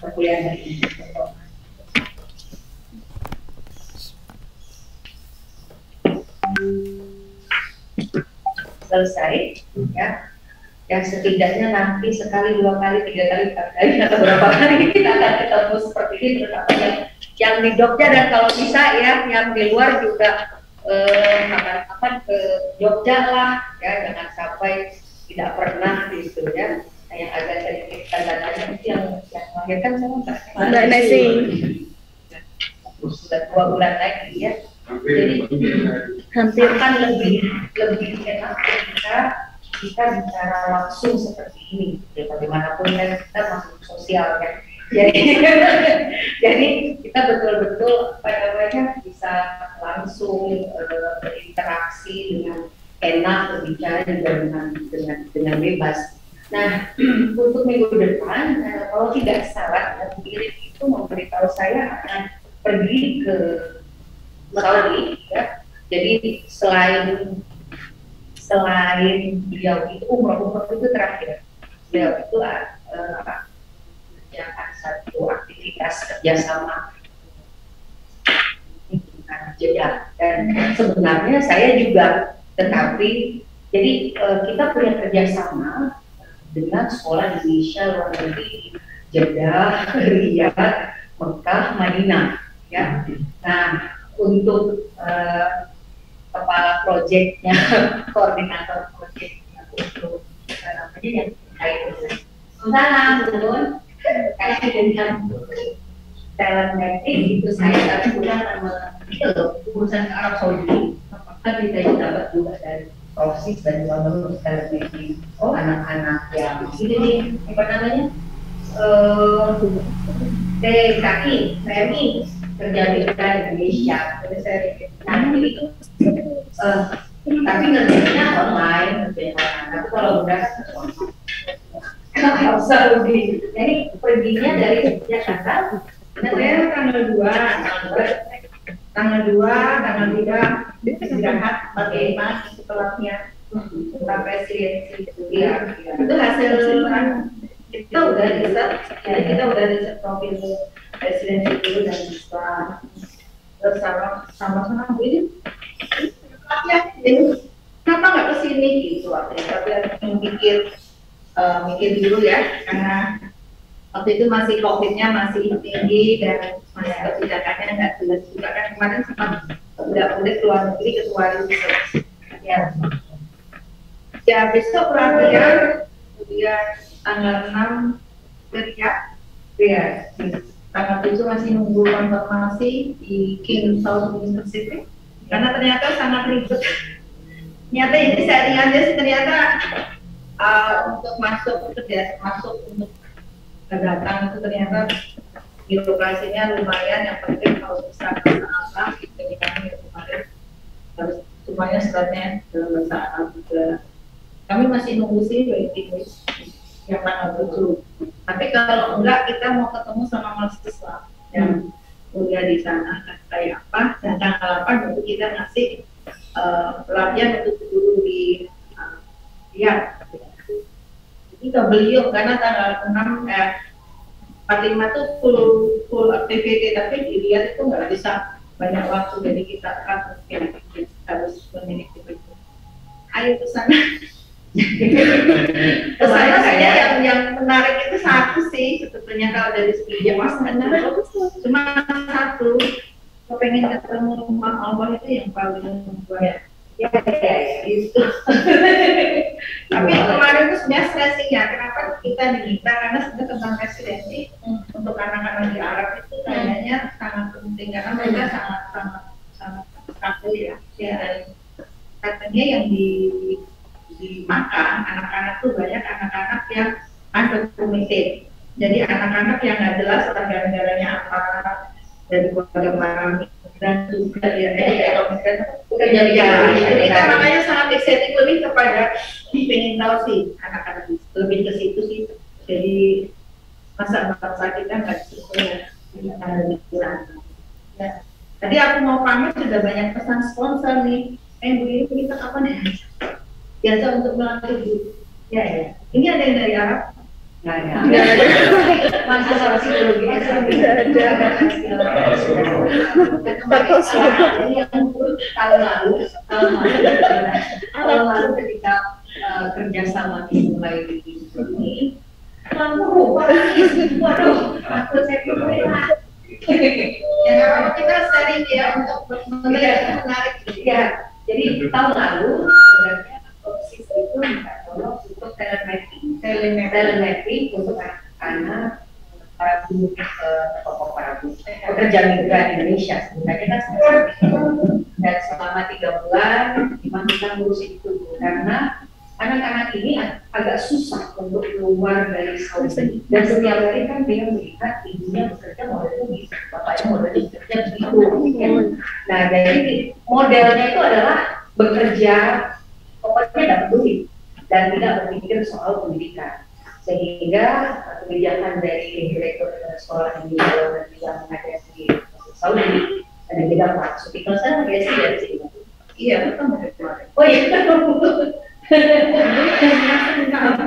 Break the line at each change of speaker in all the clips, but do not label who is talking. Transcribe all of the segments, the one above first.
perkuliahan ini. Selesai, ya setidaknya nanti sekali, 2 kali, 3 kali, 4 kali atau berapa kali kita akan ketemu seperti ini, terutama yang di Jogja, dan kalau bisa ya yang di luar juga kapan-kapan ke Jogja lah, ya jangan sampai tidak pernah gitu ya. Nah, yang agak sedikit tanda-tanya itu yang melahirkan sama Mbak
Nesi.
Sudah 2 bulan lagi ya. Jadi
hampir
akan lebih enak ketika kita bicara langsung seperti ini. Ya, bagaimanapun kan kita masuk sosial kan. Jadi kita betul-betul bisa langsung berinteraksi dengan enak, berbicara juga dengan bebas. Nah, untuk minggu depan, kalau tidak salah, Bu Irin itu memberitahu saya akan pergi ke Saudi, ya. Jadi selain beliau itu umroh itu terakhir, beliau itu mengerjakan satu aktivitas kerjasama Jeddah, dan sebenarnya saya juga, tetapi jadi kita punya kerjasama dengan sekolah Indonesia luar negeri di Jeddah, Riyadh, Mekah, Madinah, ya. Nah, untuk kepala proyeknya, koordinator proyeknya untuk yang terkait dengan kayak dengan talent mapping itu, saya sudah urusan ke Arab Saudi, apakah kita dapat juga dari proses dan juga talent mapping anak-anak yang ini nih, apa namanya, TKI, PMI kerja di Indonesia, nanti itu tapi ngerjainnya online, tapi kalau udah Arab Saudi, jadi perginya dari Jakarta. Saya tanggal 2, tanggal 3 istirahat pakai mas setelahnya tentang presidensi itu ya. Itu hasil kita udah riset, ya kita udah riset profil presidensi dulu, dan sama-sama ini ya, kenapa nggak kesini gitu waktu tapi mikir dulu ya, karena waktu itu masih COVID-nya masih tinggi dan masih kebijakannya nggak jelas juga kan. Kemarin sempat udah keluar negeri keluar ya besok pelatihan, kemudian tanggal 6 kerja ya, tanggal 7 masih nunggu konfirmasi di King South University karena ternyata sangat ribet. Ternyata ini saya lihat sih, ternyata untuk masuk untuk datang itu ternyata birokrasinya lumayan. Yang penting kalau bisa bahasa Arab, jadi kami kemarin harus semuanya suratnya dalam bahasa Arab juga. Kami masih nunggu sih waiting list yang tanggal 7. Tapi kalau enggak, kita mau ketemu sama mahasiswa yang kuliah di sana kayak apa, dan tanggal 8 baru kita ngasih pelatihan untuk dulu di Riyadh. Ini ke beliau karena tanggal 6 45 tuh full activity, tapi di Riyadh itu nggak bisa banyak waktu, jadi kita akan mungkin harus memiliki itu. Ayo ke sana. Kesana saja yang menarik itu satu sih sebetulnya, kalau dari segi Mas menarik cuma satu, kepengen ketemu rumah Allah itu yang paling membuat ya itu. Tapi kemarin itu sebenarnya stressing ya, kenapa kita diminta, karena sudah tentang residensi untuk anak-anak di Arab itu kayaknya sangat penting karena mereka sangat kaku ya. Dan katanya yang di Makkah anak-anak tuh banyak anak-anak yang undocumented, jadi anak-anak yang nggak jelas warga negaranya apa, dari keluarga mana, dan juga ya kita makanya sangat excited lebih kepada pengen tahu sih anak-anak lebih ke situ sih. Jadi masa bangsa kita nggak sesuai ya. Tadi aku mau pamit sudah banyak pesan sponsor nih. Begini kita kapan ya? Biasa untuk melatih ya. Ini ada yang dari Arab? Nggak ada. Masih Tidak ada. Jadi yang tahun lalu ketika kerjasama dimulai di sini, waduh, aku saya kira ya kalau kita sharing ya untuk menarik ya. Jadi tahun lalu sebenarnya OSIS itu minta tolong untuk telemetri untuk anak-anak para guru pekerja migran Indonesia. Sebenarnya kan dan selama 3 bulan memang kita ngurusin itu karena anak-anak ini agak susah untuk keluar dari Saudi dan setiap hari kan dia melihat ibunya bekerja modelnya gitu, bapaknya modelnya bekerja begitu. Nah jadi modelnya itu adalah bekerja pokoknya dapat duit dan tidak berpikir soal pendidikan, sehingga kebijakan dari direktur sekolah ini yang mengajar di Saudi dan juga Pak Sutikno saya dari sini. Iya betul. Oh iya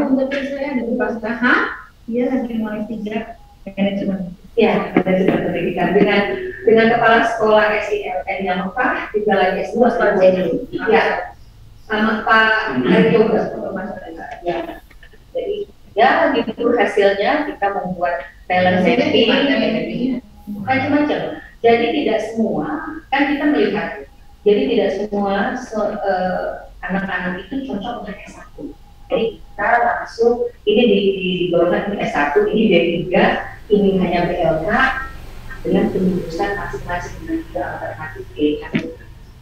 untuk saya dari Paskaha, dia lagi mulai 3 manajemen. Ya, manajemen pendidikan dengan kepala sekolah SILN yang Mekah, juga lagi S2 Pak Jenny. Ya, sama Pak Aryo ya. Jadi ya gitu hasilnya kita membuat talent mapping macam-macam. Jadi tidak semua kan kita melihat. Jadi tidak semua anak-anak itu cocok untuk S1. Jadi kita langsung ini digolongkan ini S1, ini D3, ini hanya BLK dengan penjurusan masing-masing dengan 3 alternatif pilihan.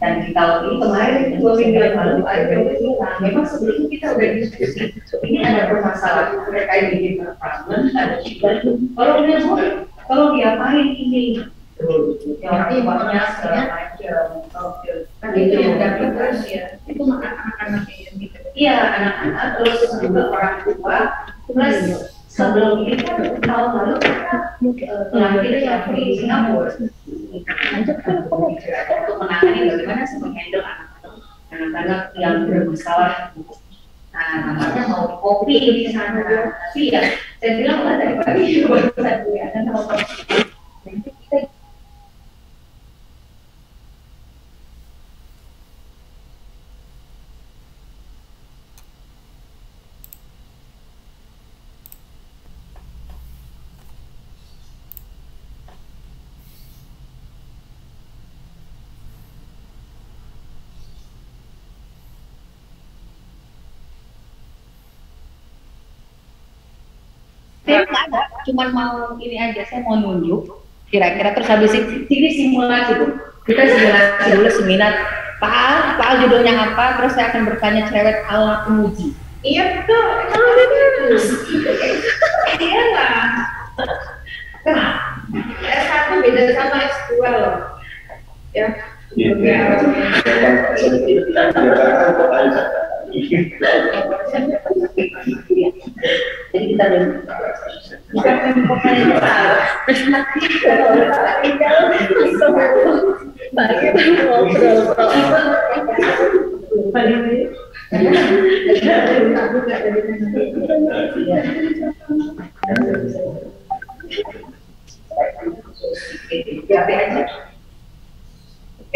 Dan di tahun ini kemarin 2 minggu yang lalu ada bilang memang sebelumnya kita udah diskusi ini ada permasalahan terkait dengan apartemen ada juga kalau diapain ini yang banyak segala macam itu dan terus ya itu anak-anak yang gitu. Iya anak-anak terus juga orang tua plus sebelum ini kan tahun lalu kita terakhir yang di Singapura untuk menangani bagaimana sih menghandle anak-anak yang bermasalah. Nah, namanya mau kopi di sana, tapi ya saya bilang lah dari pagi baru satu ya dan mau kopi. Kita nggak ada, cuman mau ini aja, saya mau nunjuk kira-kira terus habis ini simulasi tuh kita simulasi dulu seminar Pak judulnya apa, terus saya akan bertanya cerewet ala penguji. Iya betul, kalau betul iya lah S1 beda sama S2 loh ya. Jadi kita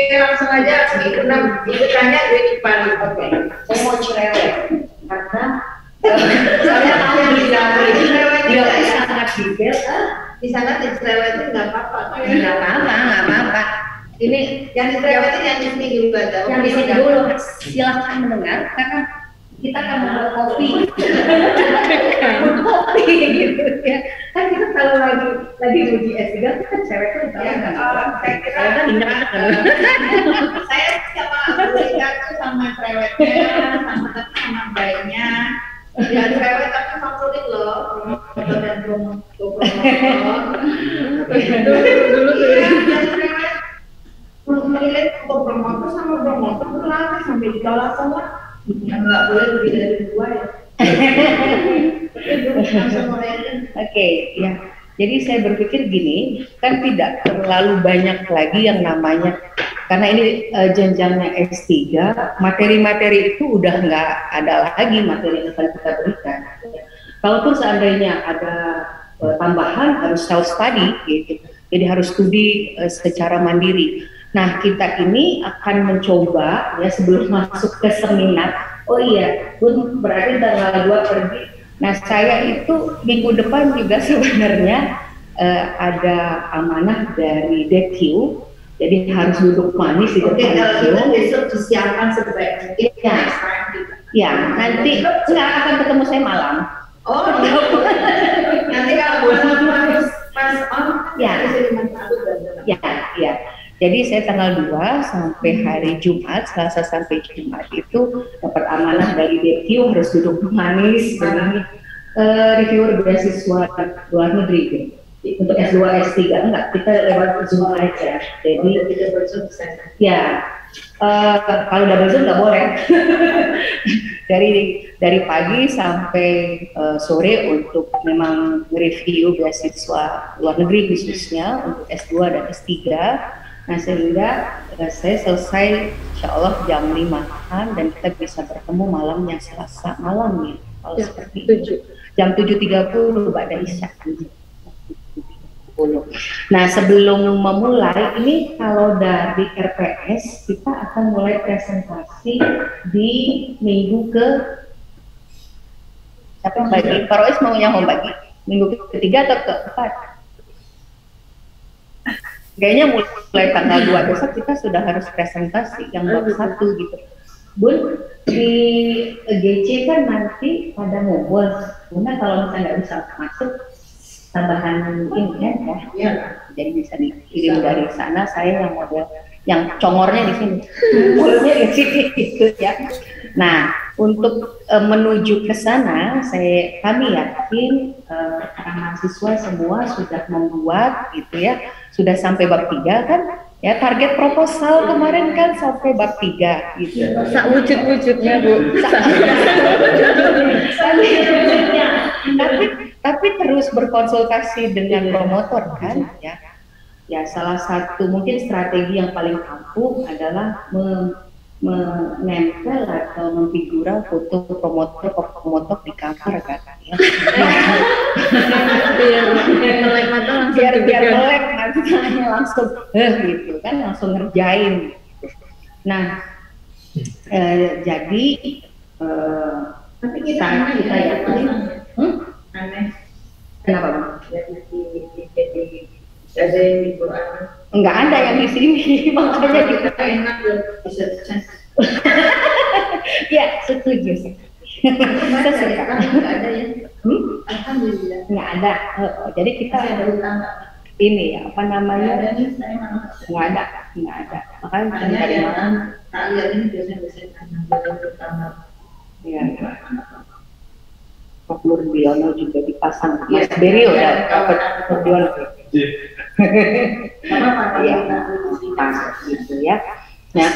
Oke, langsung aja itu tanya gue Cipali. Oke, saya mau cerewet karena saya tahu yang di sangat detail. Di sana dicerewetin nggak apa-apa. Nggak apa-apa. Ini yang dicerewetin yang di sini dulu aja. Yang di sini dulu silahkan mendengar karena kita akan membuat kopi. Kopi gitu ya. Kan kita kalau lagi uji S3 kita cewek tuh saya kira saya sama Bulika tuh sama cerewetnya sama baiknya ya cerewet tapi favorit loh promotor dan promotor dulu cerewet memilih promotor sama promotor tuh lama sampai ditolak semua nggak boleh lebih dari 2 ya. Oke, ya. Jadi saya berpikir gini, kan tidak terlalu banyak lagi yang namanya, karena ini jenjangnya S3, materi-materi itu udah nggak ada lagi materi yang akan kita berikan. Kalaupun seandainya ada
tambahan harus self study gitu. Jadi harus studi secara mandiri. Nah, kita ini akan mencoba ya sebelum masuk ke seminar. Oh iya, Bun, berarti tanggal 2 pergi. Nah, saya itu minggu depan juga sebenarnya ada amanah dari DQ. Jadi harus duduk manis di depan.
Kita besok disiapkan sebaik mungkin.
Ya, nanti nggak akan ketemu saya malam.
Oh, nanti kalau harus pas on,
ya, ya. Jadi saya tanggal 2 sampai hari Jumat, Selasa sampai Jumat itu dapat amanah dari DQ harus duduk manis dengan reviewer beasiswa luar negeri gitu. Untuk S2, S3 enggak, kita lewat Zoom aja. Jadi kita berzoom ya, kalau double Zoom nggak boleh. dari pagi sampai sore untuk memang review beasiswa luar negeri khususnya untuk S2 dan S3. Nah, sehingga saya selesai insya Allah jam 5-an dan kita bisa bertemu malamnya Selasa malam nih. Kalau ya, seperti itu. Jam 7.30 Mbak Isya. Nah, sebelum memulai ini kalau dari RPS kita akan mulai presentasi di minggu ke siapa yang bagi? Pak Rois mau yang bagi minggu ketiga atau keempat? Kayaknya mulai tanggal 2 besok kita sudah harus presentasi yang bab 1 gitu. Bun, di GC kan nanti pada ngumpul, karena kalau misalnya nggak bisa masuk tambahan ini ya, jadi bisa dikirim dari sana. Saya yang model yang congornya di sini, mulutnya di sini gitu ya. Nah, untuk menuju ke sana, kami yakin para mahasiswa semua sudah membuat gitu ya, sudah sampai bab 3 kan ya, target proposal kemarin kan sampai bab 3 gitu.
Sak wujud-wujudnya Bu.
Tapi terus berkonsultasi dengan promotor kan ya. Ya, salah satu mungkin strategi yang paling ampuh adalah menempel atau memfigura foto promotor di cover kan ya. biar melek nanti langsung gitu kan, langsung ngerjain. Nah, jadi
tapi kita yakin aneh.
Kenapa?
Ada yang di Quran.
Enggak ada yang di sini, makanya kita
enak bisa
ya, setuju sih. Kita suka.
Enggak ada ya. Alhamdulillah.
Enggak ada. Jadi kita ini ya, apa namanya? Enggak ada. Makanya dari mana?
Kalian ini biasanya pertama.
Iya. Pak Nurdiono juga dipasang, Mas Berio ya, Pak Nurdiono. Iya, gitu ya. Nah,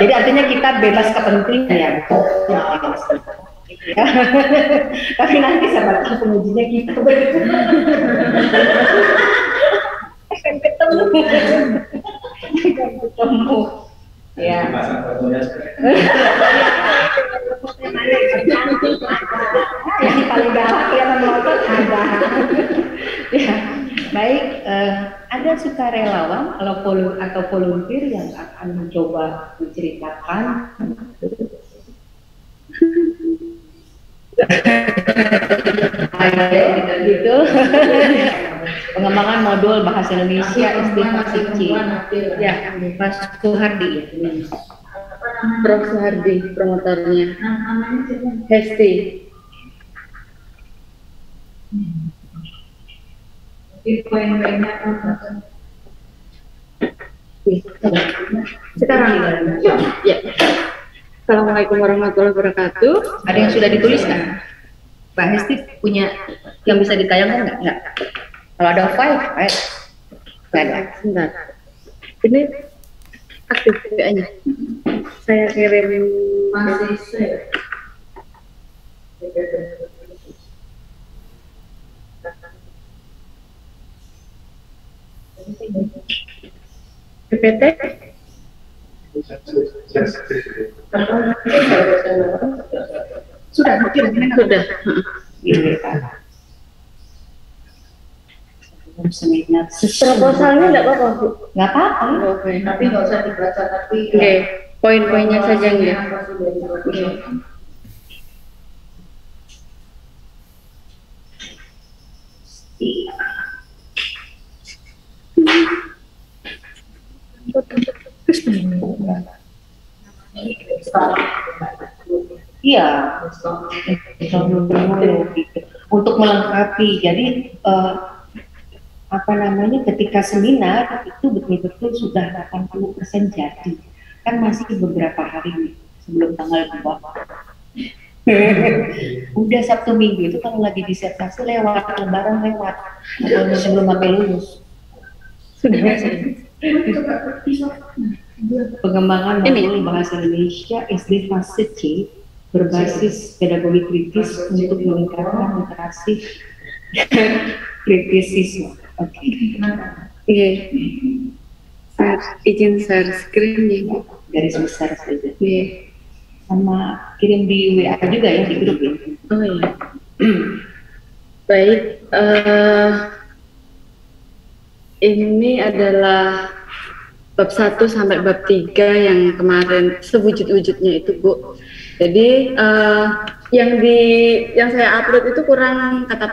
jadi artinya kita bebas kepentingan ya. Ya. Tapi nanti siapa tahu pengujinya kita akan ketemu. Ya. Yang paling galak yang menonton ada. Ya, baik. Ada sukarelawan atau volunteer yang akan mencoba menceritakan gitu. Pengembangan modul bahasa Indonesia SD kelas C. Ya, Mas Suhardi.
Prof Suhardi promotornya. Hesti.
Sekarang
ya. Assalamualaikum warahmatullahi wabarakatuh.
Ada yang sudah dituliskan? Mbak Hesti punya yang bisa ditayangkan nggak? Kalau ada file, nggak ada.
Sebentar. Ini aktif WA-nya. Saya kirim
masih
PPT.
Sudah.
Sudah.
Ini seminar.
Proposalnya enggak apa-apa, Bu?
Nggak apa-apa.
Oke.
Tapi nggak usah dibaca, tapi
Oke, poin-poinnya saja enggak?
apa sih dari proposal.
Iya, gitu. Untuk melengkapi. Jadi apa namanya, ketika seminar itu betul-betul sudah 80% jadi. Kan masih beberapa hari nih, sebelum tanggal 2. Udah Sabtu Minggu itu kalau lagi disertasi lewat, lebaran lewat, atau sebelum sampai lulus. Sudah. Pengembangan modul bahasa Indonesia SD fase C berbasis pedagogi kritis untuk meningkatkan literasi kritisisme. Oke.
Oke. Izin share screen ya, Bu.
Garis besar saja.
Oke.
Sama kirim di WA juga ya, di grup ya.
Oh iya. Baik, ini adalah bab 1 sampai bab 3 yang kemarin sewujud-wujudnya itu, Bu. Jadi yang saya upload itu kurang kata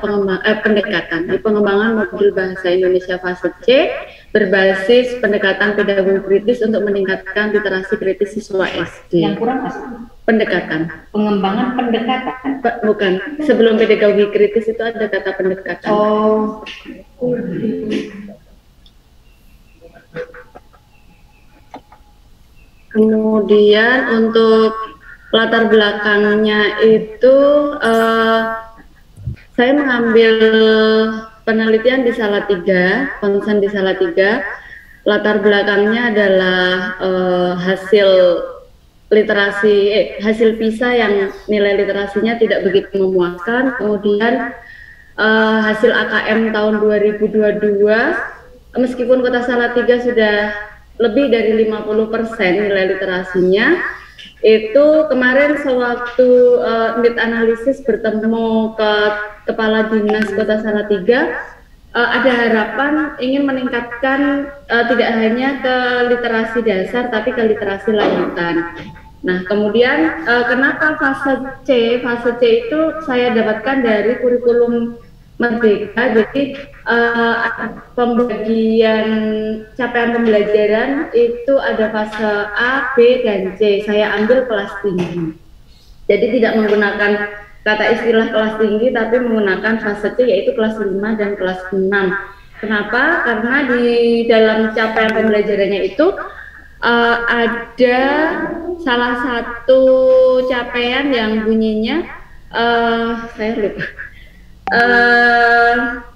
pendekatan. Di pengembangan modul bahasa Indonesia fase C berbasis pendekatan pedagogi kritis untuk meningkatkan literasi kritis siswa SD.
Yang kurang apa?
Pendekatan.
Pengembangan pendekatan.
Bukan, sebelum pedagogi kritis itu ada kata pendekatan.
Oh.
Kemudian untuk latar belakangnya itu saya mengambil penelitian di Salatiga, konsen di Salatiga. Latar belakangnya adalah hasil literasi, hasil PISA yang nilai literasinya tidak begitu memuaskan. Kemudian hasil AKM tahun 2022, meskipun Kota Salatiga sudah lebih dari 50% nilai literasinya, itu kemarin sewaktu mid analisis bertemu ke Kepala Dinas Kota Salatiga, ada harapan ingin meningkatkan tidak hanya ke literasi dasar tapi ke literasi lanjutan. Nah, kemudian kenapa fase C? Fase C itu saya dapatkan dari kurikulum Merdeka. Jadi pembagian capaian pembelajaran itu ada fase A, B, dan C. Saya ambil kelas tinggi. Jadi tidak menggunakan kata istilah kelas tinggi, tapi menggunakan fase C, yaitu kelas 5 dan kelas 6. Kenapa? Karena di dalam capaian pembelajarannya itu ada salah satu capaian yang bunyinya, saya lupa,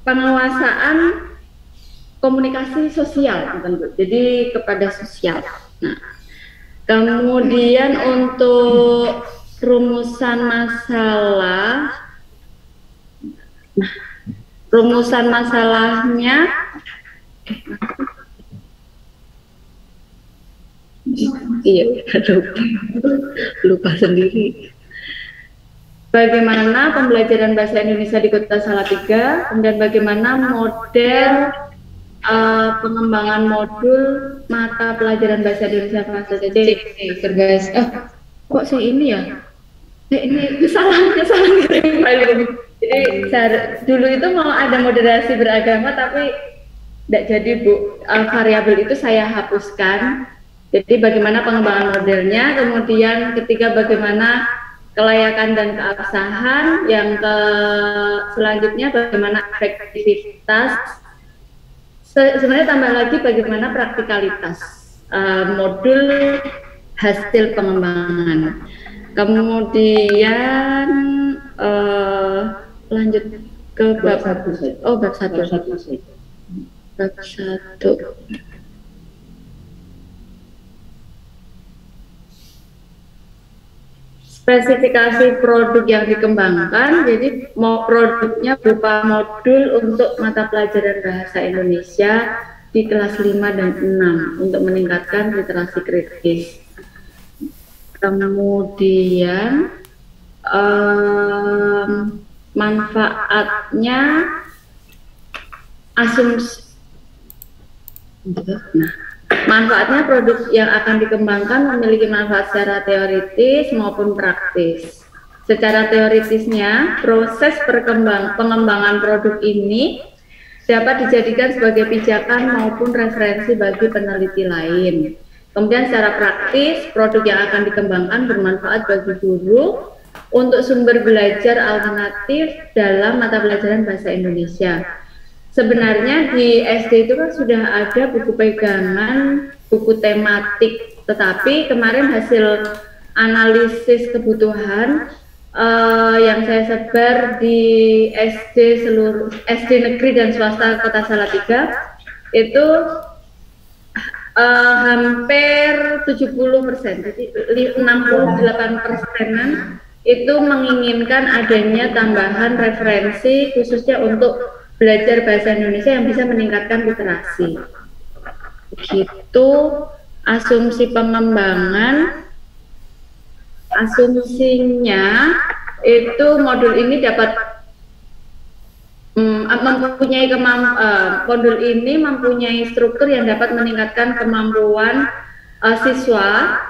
penguasaan komunikasi sosial, jadi kepada sosial. Nah, kemudian untuk rumusan masalah, rumusan masalahnya lupa sendiri. Bagaimana pembelajaran bahasa Indonesia di Kota Salatiga, kemudian bagaimana model pengembangan modul mata pelajaran bahasa Indonesia fase C berbasis. Kok saya ini ya? Ini kesalahan Jadi dulu itu mau ada moderasi beragama, tapi tidak jadi, Bu. Variabel itu saya hapuskan. Jadi bagaimana pengembangan modelnya, kemudian ketiga bagaimana kelayakan dan keabsahan, yang selanjutnya bagaimana efektivitas, sebenarnya tambah lagi bagaimana praktikalitas modul hasil pengembangan. Kemudian lanjut ke bab 1. Oh, bab 1. Bab 1. Spesifikasi produk yang dikembangkan, jadi produknya berupa modul untuk mata pelajaran bahasa Indonesia di kelas 5 dan 6 untuk meningkatkan literasi kritis. Kemudian manfaatnya asumsi. Nah, manfaatnya produk yang akan dikembangkan memiliki manfaat secara teoritis maupun praktis. Secara teoritisnya, proses pengembangan produk ini dapat dijadikan sebagai pijakan maupun referensi bagi peneliti lain. Kemudian secara praktis, produk yang akan dikembangkan bermanfaat bagi guru untuk sumber belajar alternatif dalam mata pelajaran bahasa Indonesia. Sebenarnya di SD itu kan sudah ada buku pegangan, buku tematik, tetapi kemarin hasil analisis kebutuhan yang saya sebar di seluruh SD negeri dan swasta Kota Salatiga itu hampir 70%, jadi 68%-an itu menginginkan adanya tambahan referensi khususnya untuk belajar bahasa Indonesia yang bisa meningkatkan literasi. Begitu asumsi pengembangan. Asumsinya itu modul ini dapat modul ini mempunyai struktur yang dapat meningkatkan kemampuan siswa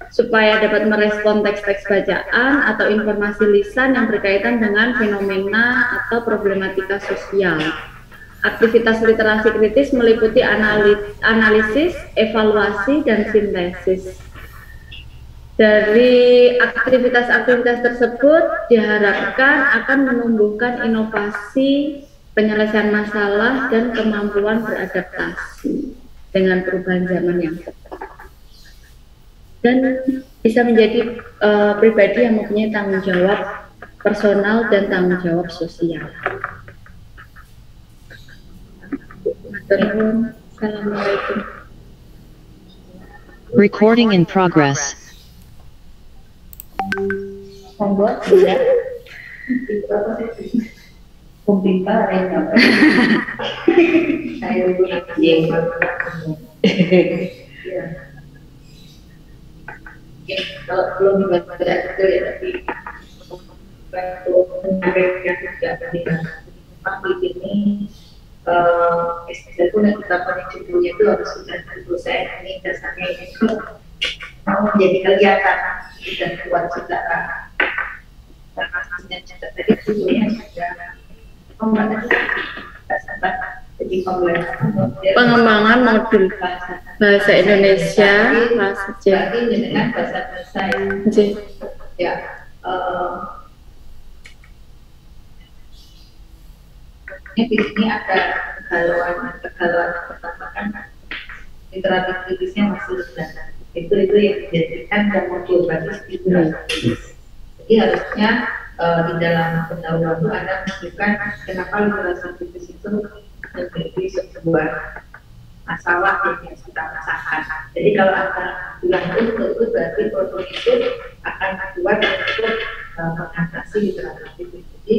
supaya dapat merespon teks-teks bacaan atau informasi lisan yang berkaitan dengan fenomena atau problematika sosial. Aktivitas literasi kritis meliputi analisis, evaluasi, dan sintesis. Dari aktivitas-aktivitas tersebut diharapkan akan menumbuhkan inovasi, penyelesaian masalah, dan kemampuan beradaptasi dengan perubahan zaman yang cepat. Dan bisa menjadi pribadi yang mempunyai tanggung jawab personal dan tanggung jawab sosial. Assalamualaikum.
Recording in progress.
Membuat tidak kumpulkan yang saya kalau belum dibaca itu ya tapi menyampaikan juga tadi di sini istilah pun yang kita pakai judulnya itu harus sudah selesai ini dasarnya itu mau menjadi kelihatan dan buat saudara karena tadi judulnya sudah
pengembangan modul bahasa Indonesia kelas C
dengan bahasa ya di sini ada kegalauan pertama kan literatur kritisnya masih rendah. Itu yang dijadikan dan modul basis literatur kritis. Jadi harusnya di dalam pendahuluan itu Anda menunjukkan kenapa literatur kritis itu menjadi sebuah masalah yang kita rasakan. Jadi kalau Anda bilang itu berarti produk itu akan dibuat untuk mengatasi literatur kritis. Jadi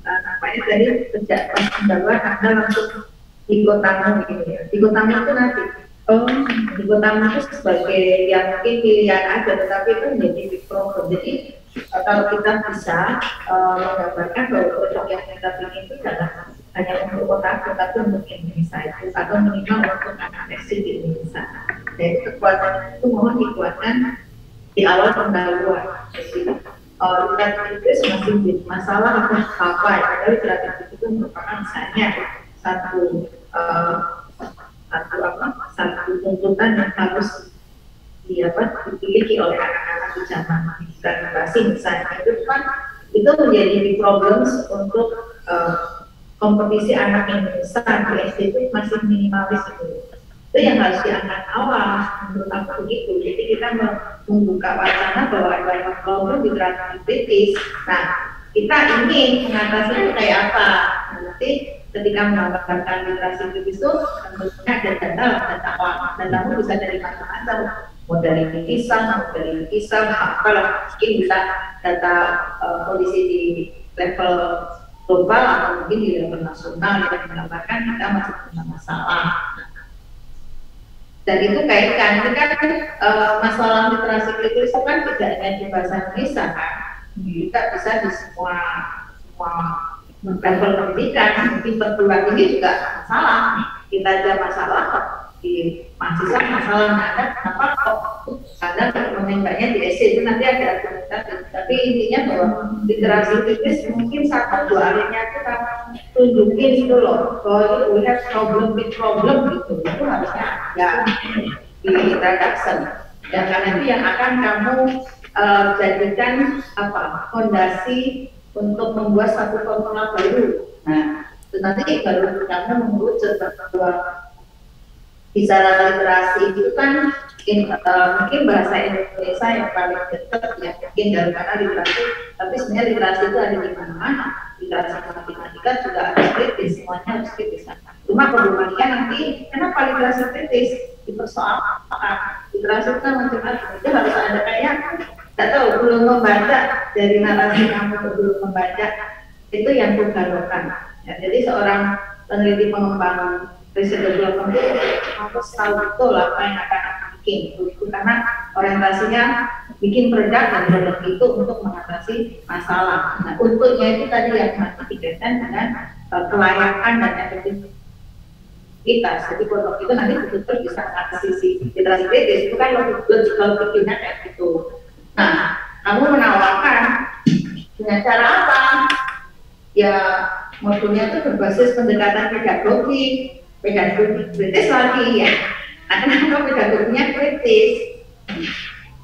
nampaknya dari sejak pendahuluan Anda langsung dikotamu gitu ya. Dikotamu itu nanti dikotamu itu sebagai yang mungkin pilihan ada, tetapi itu menjadi big problem. Jadi kalau kita bisa menggambarkan bahwa produk yang kita pilih itu adalah hanya untuk kota, tetapi untuk Indonesia itu atau minimal untuk anak SD di Indonesia. Dan kekuatan itu mohon dikuatkan di awal pendahuluan. Jadi literatur kritis masih menjadi masalah apa ya? Padahal literatur itu merupakan misalnya satu tuntutan yang harus dimiliki oleh anak-anak di zaman generasi misalnya itu menjadi problems untuk kompetisi anak Indonesia di SD itu masih minimalis itu yang harus diangkat awal menurut aku begitu. Jadi kita membuka wacana bahwa ada problem literatur kritis. Nah kita ingin mengatasi itu kayak apa? Nanti ketika menggambarkan literasi kritis itu tentunya ada data bisa dari macam-macam, mau dari kisah, apalah mungkin bisa data kondisi di level global atau mungkin di level nasional yang menggambarkan kita masih punya masalah. Dan itu kaitkan, ini kan masalah literasi kritis itu kan tidak hanya di bahasa Indonesia kan, kita bisa di semua
level pendidikan, mungkin perguruan tinggi juga masalah. Kita ada masalah di mahasiswa, masalah ada kenapa kok ada menembaknya di SD itu nanti ada argumentasi. Tapi intinya bahwa literasi kritis mungkin satu dua alinya kita tunjukin itu loh, bahwa we have problem with problem gitu, itu harusnya ya di introduction. Dan karena itu yang akan kamu jadikan apa fondasi untuk membuat satu formula baru. Nah, itu nanti baru kamu mengerucut bahwa bicara literasi itu kan mungkin bahasa Indonesia yang paling dekat ya mungkin dari mana literasi, tapi sebenarnya literasi itu ada di mana-mana. Literasi matematika juga harus kritis, semuanya harus kritis. Cuma problemnya nanti kenapa literasi kritis dipersoalkan? Literasi itu kan macam-macam, itu harus ada kayak nggak tahu belum membaca dari narasi kamu belum membaca itu yang kugarokan. Ya, jadi seorang peneliti pengembangan riset development itu harus tahu betul apa yang akan bikin itu karena orientasinya bikin produk dan produk itu untuk mengatasi masalah. Nah, untuknya itu tadi yang nanti dikaitkan dengan kelayakan dan efektivitas. Jadi produk itu nanti betul-betul bisa mengatasi si literasi kritis itu kan logical thinking-nya kayak gitu. Nah, kamu menawarkan dengan cara apa? Ya, modulnya itu berbasis pendekatan pedagogi kritis lagi ya. Nah, kenapa pedagoginya kritis?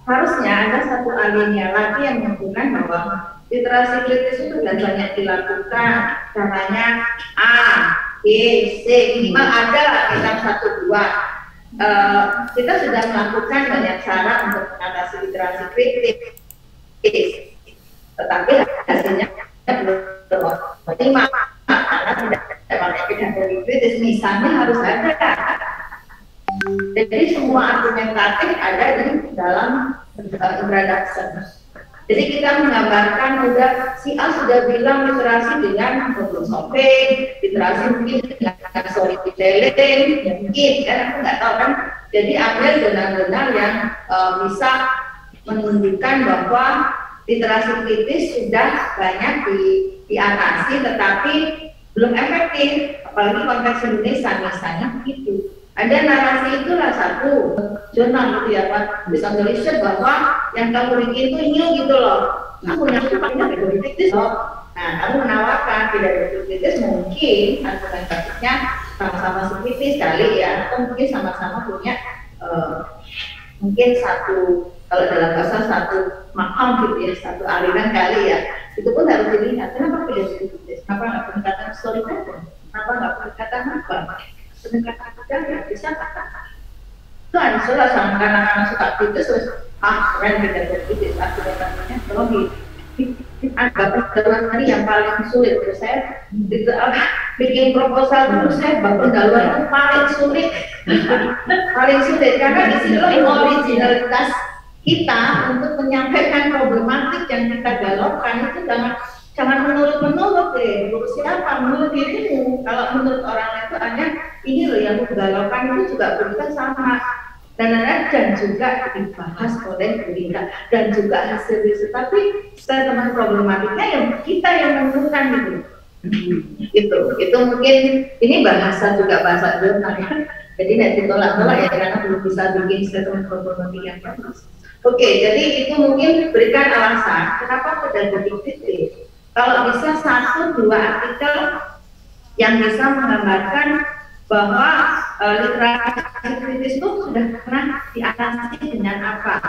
Harusnya ada satu alinea lagi yang menunjukkan bahwa literasi kritis itu sudah banyak dilakukan. Caranya A, B, C, minimal ada lah kita 1, 2. Kita sudah melakukan banyak cara untuk mengatasi literasi kritis, tetapi hasilnya belum optimal karena tidak pakai pedagogi kritis. Misalnya harus ada, jadi semua argumentatif ada di dalam introduction. Jadi kita menggambarkan si A sudah bilang literasi dengan problem solving, literasi mungkin dengan storytelling, ya mungkin kan aku nggak tahu kan. Jadi ambil benar-benar yang bisa menunjukkan bahwa literasi kritis sudah banyak diatasi, tetapi belum efektif, apalagi konteks Indonesia misalnya begitu. Ada narasi itulah satu jurnal gitu ya Pak, bisa riset bahwa yang kamu bikin itu new gitu loh. Kamu punya pedagogi kritis loh. Nah, kamu menawarkan pedagogi kritis mungkin argumentatifnya sama-sama kritis kali ya, atau mungkin sama-sama punya mungkin satu, kalau dalam bahasa satu makam gitu ya, satu aliran kali ya. Itu pun harus dilihat kenapa pedagogi kritis, kenapa nggak pendekatan storytelling, kenapa nggak pendekatan apa? Pendekatan budaya bisa itu ada salah sama anak-anak suka kritis terus keren pedagogi kritis argumentasinya logis. Ada pergaulan tadi yang paling sulit menurut saya itu bikin proposal terus saya pergaulan yang paling sulit karena di sini originalitas kita untuk menyampaikan problematik yang kita galaukan itu jangan menurut deh. Menurut siapa? Menurut dirimu. Kalau menurut orang lain itu hanya ini loh yang menggalaukan itu juga berita sama dan juga dibahas oleh berita dan juga hasil riset. Tapi teman problematiknya yang kita yang menentukan gitu. Itu mungkin ini bahasa jurnal ya. Jadi tidak ditolak-tolak ya karena belum bisa bikin statement problematik yang bagus. Oke, jadi itu mungkin berikan alasan kenapa pedagogi kritis. Kalau bisa 1-2 artikel yang bisa menggambarkan bahwa literasi kritis itu sudah pernah diatasi dengan apa,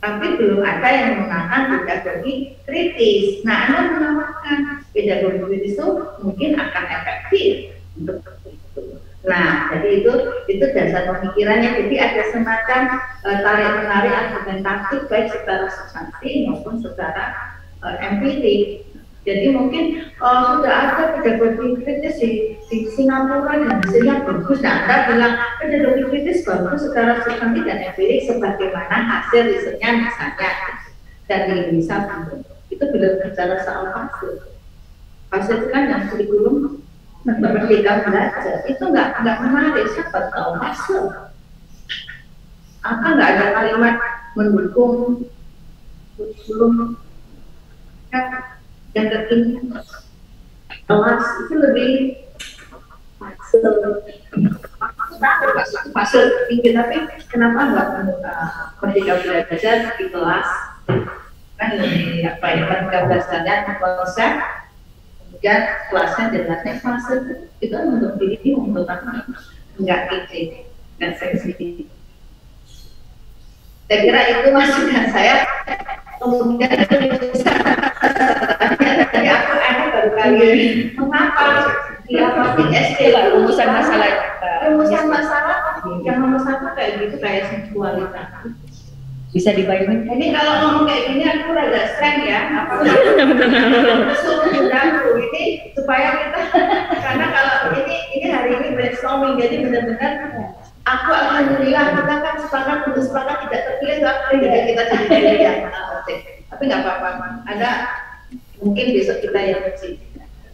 tapi belum ada yang menggunakan pedagogi kritis. Nah, Anda menawarkan pedagogi kritis itu mungkin akan efektif untuk itu. Nah, jadi itu dasar pemikirannya. Jadi ada semacam tarik-menarik argumentatif baik secara substansi maupun secara empirik. Jadi mungkin sudah ada pedagogi kritis di Singapura dan hasilnya bagus. Nah, Anda bilang pedagogi kritis bagus secara substansi dan empirik sebagaimana hasil risetnya misalnya dan di Indonesia itu belum bicara soal hasil. Hasil itu kan yang kurikulum Merdeka Belajar itu nggak menarik, siapa tahu hasil. Apa nggak ada kalimat mendukung kurikulum yang kekinian. kelas itu lebih masuk tinggi, tapi kenapa nggak ketika belajar di kelas kan lebih apa ya, ketika belajarnya konsep, kemudian kelasnya jelasnya masuk itu untuk diri untuk apa nggak ide dan seksi. Saya kira itu masukan saya. Kemudian dari aku baru kali mengapa dia pasti SD
rumusan masalah
yang nomor satu kayak gitu, kayak seksualitas.
bisa dibayangin.
Ini kalau ngomong kayak gini aku rada streng ya, apa ini supaya kita karena kalau ini hari ini brainstorming, jadi benar-benar aku alhamdulillah kita kan sepakat tidak terpilih, tapi tidak kita jadi ya. Tapi nggak apa-apa, ada mungkin besok kita yang bersih.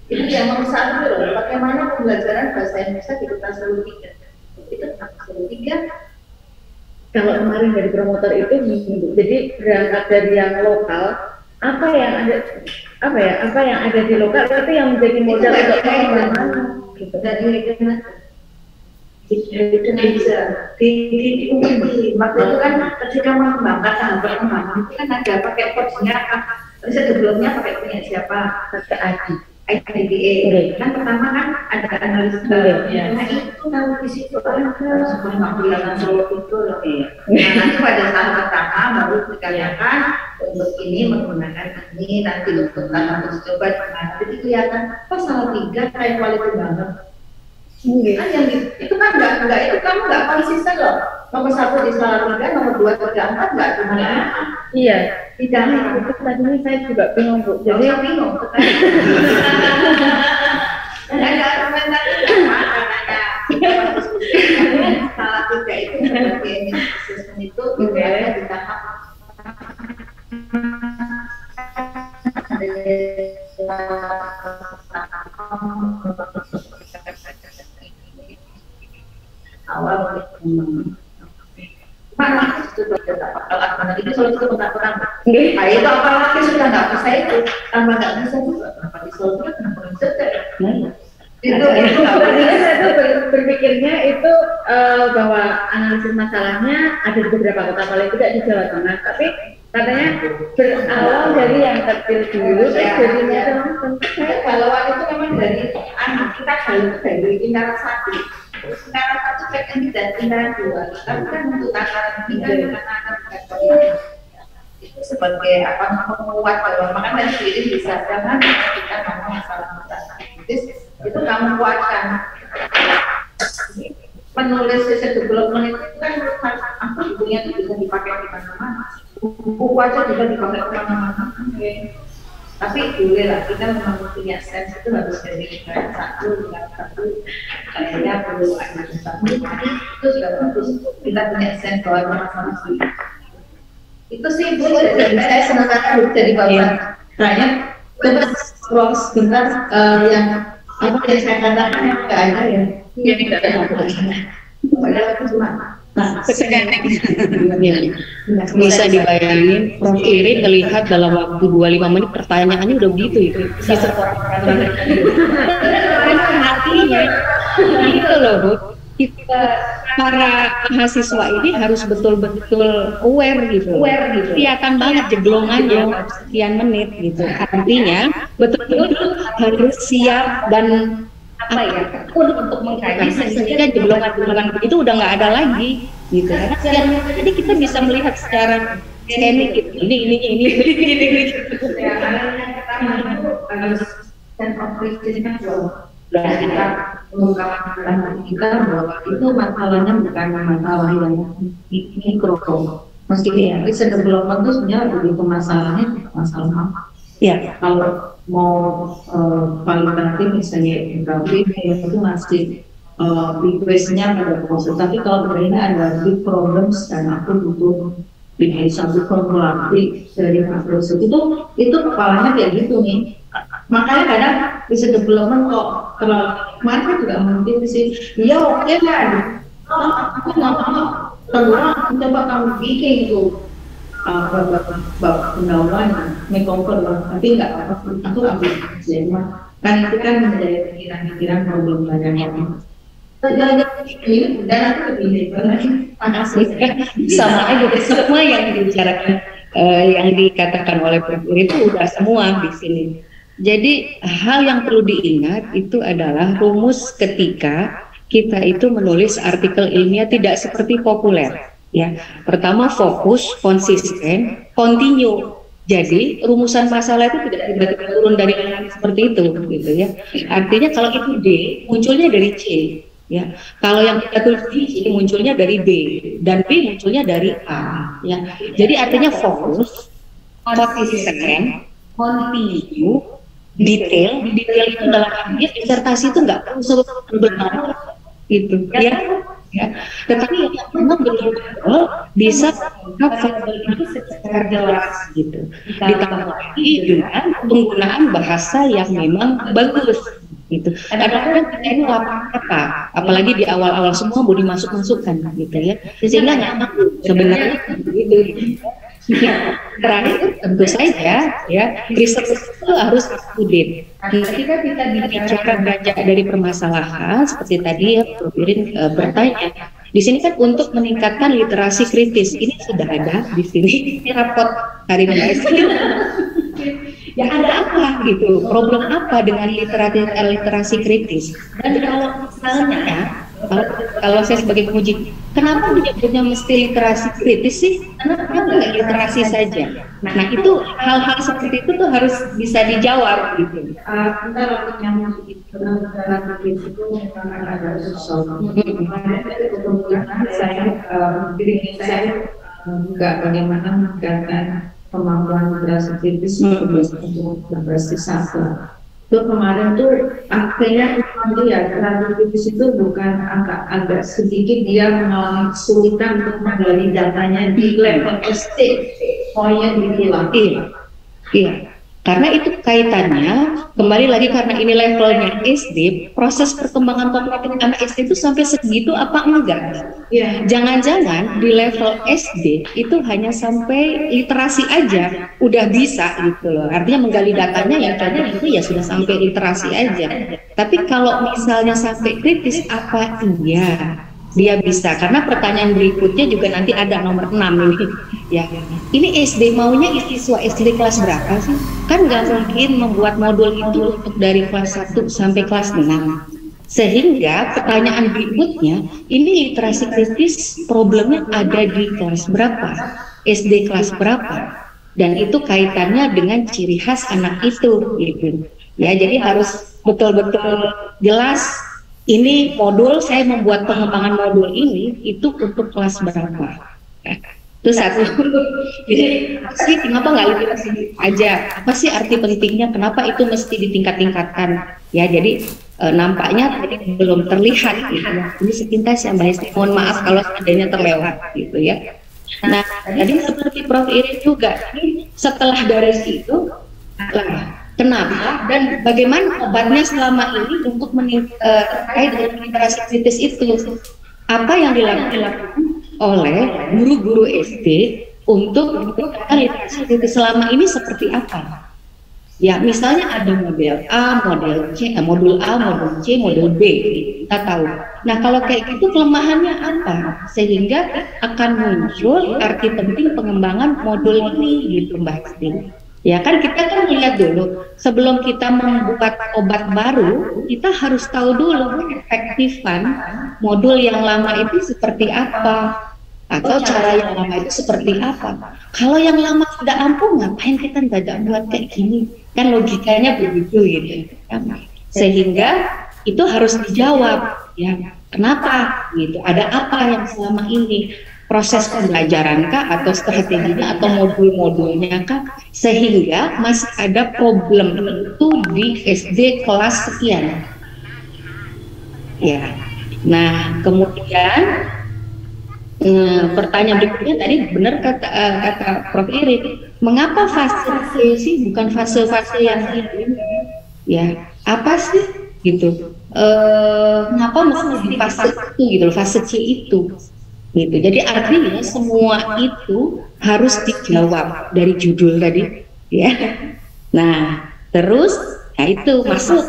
Itu yang nomor satu loh, bagaimana pembelajaran bahasa Indonesia di kelas 3. Itu kelas 3.
Kalau kemarin dari promotor itu, jadi berangkat dari yang lokal, apa yang ada di lokal itu yang menjadi modal untuk kemana-mana gitu.
Dari Indonesia di waktu itu kan ketika mengembangkan tahap perkembangan itu kan ada pakai kodenya apa, sebelumnya pakai punya siapa, IDA kan pertama kan ada analis nah itu kalau di situ ada sebuah panggilan Solo itu loh. Nah nanti pada tahap pertama baru dikatakan untuk ini menggunakan ini, nanti untuk tahap uji coba jadi kelihatan pasal 3 kayak quality banget. Kan yang itu kan enggak itu kamu nggak konsisten loh. Nomor 1 di salah 3, nomor 2, 3, 4 nggak gimana?
Iya, tidak. Itu tadinya saya juga bingung Bu. Jadi
bingung. Ada argumentasi apa katanya salah 3 itu sebagai sistem itu ada di tahap awal mana itu ini selalu itu kurang. Nah itu apalagi sudah nggak bisa itu, tambah nggak bisa juga. Kenapa disolusinya kenapa bisa itu
saya berpikirnya itu bahwa analisis masalahnya ada di beberapa kota, paling tidak di Jawa Tengah, tapi katanya berawal dari yang terpilih dulu, jadinya
kalau itu memang dari anak kita dari tingkat 1. Tingkat 1 second dan tingkat 2, tapi kan untuk takaran ini kan karena itu sebagai apa menguat bahwa makanya sendiri bisa jangan kita ngomong masalah itu kamu kuatkan. Penulis riset development itu kan aku bukunya itu bisa dipakai di mana-mana, buku aja bisa dipakai kemana-mana. Tapi boleh lah, kita memang punya sense itu harus dari satu kayaknya perlu ada satu itu sudah bagus. Kita punya sense bahwa masalah sulit itu sih Bu, jadi saya senang jadi bapak tanya coba scroll sebentar yang apa yang saya katakan yang nggak ada ya tidak ada padahal itu cuma
bisa dibayangin Prof. Irin ngelihat dalam waktu 25 menit pertanyaannya udah begitu itu sisa artinya gitu loh Bu, kita para mahasiswa ini harus betul-betul aware gitu. Kelihatan banget jeglongannya sekian menit gitu. Artinya betul-betul harus siap dan apa ya untuk mengkaji sehingga jeglongan itu udah nggak ada lagi gitu. Karena sekian menit jadi kita bisa melihat secara scanning gitu. Ini gitu.
Ya, karena yang pertama itu harus sense of crisis-nya dan kita mengungkapkan kita bahwa itu masalahnya bukan masalah yang mikro. Meskipun riset development itu sebenarnya begitu masalahnya masalah apa? Ya, kalau mau kualitatif misalnya grafik itu masih request-nya pada proses. Tapi kalau ini ada big problems dan aku butuh bikin satu formulasi dari proses itu kepalanya kayak gitu nih. Makanya kadang riset development kok terlalu kemarin juga mungkin sih ya oke lah aku nggak mau coba kamu bikin itu bab pendahuluan makeover lah, tapi nggak apa-apa aku ambil jadi Kan itu kan menjadi pikiran-pikiran problem banyak orang. Ini dan aku lebih
sama aja semua yang dibicarakan yang dikatakan oleh Prof. Iri itu udah semua di sini. Jadi hal yang perlu diingat itu adalah rumus ketika kita itu menulis artikel ilmiah tidak seperti populer. Ya, pertama fokus, konsisten, continue. Jadi rumusan masalah itu tidak tiba-tiba turun dari langit seperti itu, gitu ya. Artinya kalau itu D, munculnya dari C. Ya, kalau yang kita tulis di C munculnya dari B dan B munculnya dari A. Ya, jadi artinya fokus, konsisten, continue, detail. Detail itu dalam artinya disertasi itu nggak perlu sebenarnya gitu, ya. Ya, tetapi yang memang betul-betul bisa mengungkap itu secara jelas gitu. Ditambah lagi dengan penggunaan bahasa yang memang bagus. Gitu. Kadang-kadang kita ini lapang kata, apalagi di awal-awal semua mau dimasuk-masukkan gitu ya, sehingga nyaman sebenarnya gitu. Terakhir tentu saja ya riset itu harus up-to-date. Ketika kita bicara beranjak dari permasalahan seperti tadi ya Prof. Irin bertanya, di sini kan untuk meningkatkan literasi kritis ini sudah ada di sini. Ini raport hari ini. Ya ada apa gitu, problem apa dengan literasi kritis? Dan kalau misalnya, kalau saya sebagai penguji, kenapa menyebutnya mesti literasi kritis sih? Kenapa nggak literasi saja? Nah itu hal-hal seperti itu tuh harus bisa dijawab gitu.
Kita waktu yang literasi kritis itu memang ada susah. Kemudian saya juga bagaimana meningkatkan kemampuan literasi kritis untuk berbasis sastra. Itu kemarin tuh akhirnya ya literasi kritis itu bukan agak sedikit dia mengalami kesulitan untuk menggali datanya di level SD, poinnya dihilang.
Iya. Karena itu kaitannya, kembali lagi karena ini levelnya SD, proses perkembangan kognitif anak SD itu sampai segitu apa enggak?
Yeah.
Jangan-jangan di level SD itu hanya sampai literasi aja, udah bisa gitu loh. Artinya menggali datanya yang contoh itu ya sudah sampai literasi aja. Tapi kalau misalnya sampai kritis, apa iya dia bisa? Karena pertanyaan berikutnya juga nanti ada nomor 6 ini. Ya, ini SD maunya siswa SD kelas berapa sih? Kan nggak mungkin membuat modul itu untuk dari kelas 1 sampai kelas 6. Sehingga pertanyaan berikutnya, ini literasi kritis problemnya ada di kelas berapa? SD kelas berapa? Dan itu kaitannya dengan ciri khas anak itu gitu. Ya, jadi harus betul-betul jelas ini modul, saya membuat pengembangan modul ini itu untuk kelas berapa. Itu satu. Jadi sih kenapa nggak literasi aja? Apa sih arti pentingnya? Kenapa itu mesti ditingkat-tingkatkan? Ya jadi nampaknya tadi belum terlihat. Gitu. Ini sepintas ya Mbak Hesti. Mohon maaf kalau seandainya terlewat gitu ya. Nah tadi seperti Prof. Irin juga. Setelah dari situ, kenapa dan bagaimana obatnya selama ini untuk terkait dengan literasi kritis itu? Apa yang dilakukan oleh guru-guru SD untuk meningkatkan literasi kritis selama ini seperti apa? Ya, misalnya ada model A, model C, modul A, modul C, modul B, kita tahu. Nah, kalau kayak gitu kelemahannya apa? Sehingga akan muncul arti penting pengembangan modul ini, gitu Mbak Hesti. Ya kan kita kan lihat dulu sebelum kita membuat obat baru kita harus tahu dulu efektifan modul yang lama itu seperti apa atau cara yang lama itu seperti apa. Kalau yang lama tidak ampuh ngapain kita nggak buat kayak gini, kan logikanya begitu gitu. Sehingga itu harus dijawab ya kenapa gitu, ada apa yang selama ini proses pembelajaran kah atau strateginya atau modul-modulnya kah sehingga masih ada problem itu di SD kelas sekian ya. Nah kemudian pertanyaan berikutnya tadi benar kata Prof. Irin, mengapa fase sih bukan fase-fase yang ini ya, apa sih gitu, kenapa mesti di fase itu gitu, fase C itu gitu. Jadi artinya semua itu harus dijawab dari judul tadi ya. Nah terus itu masuk.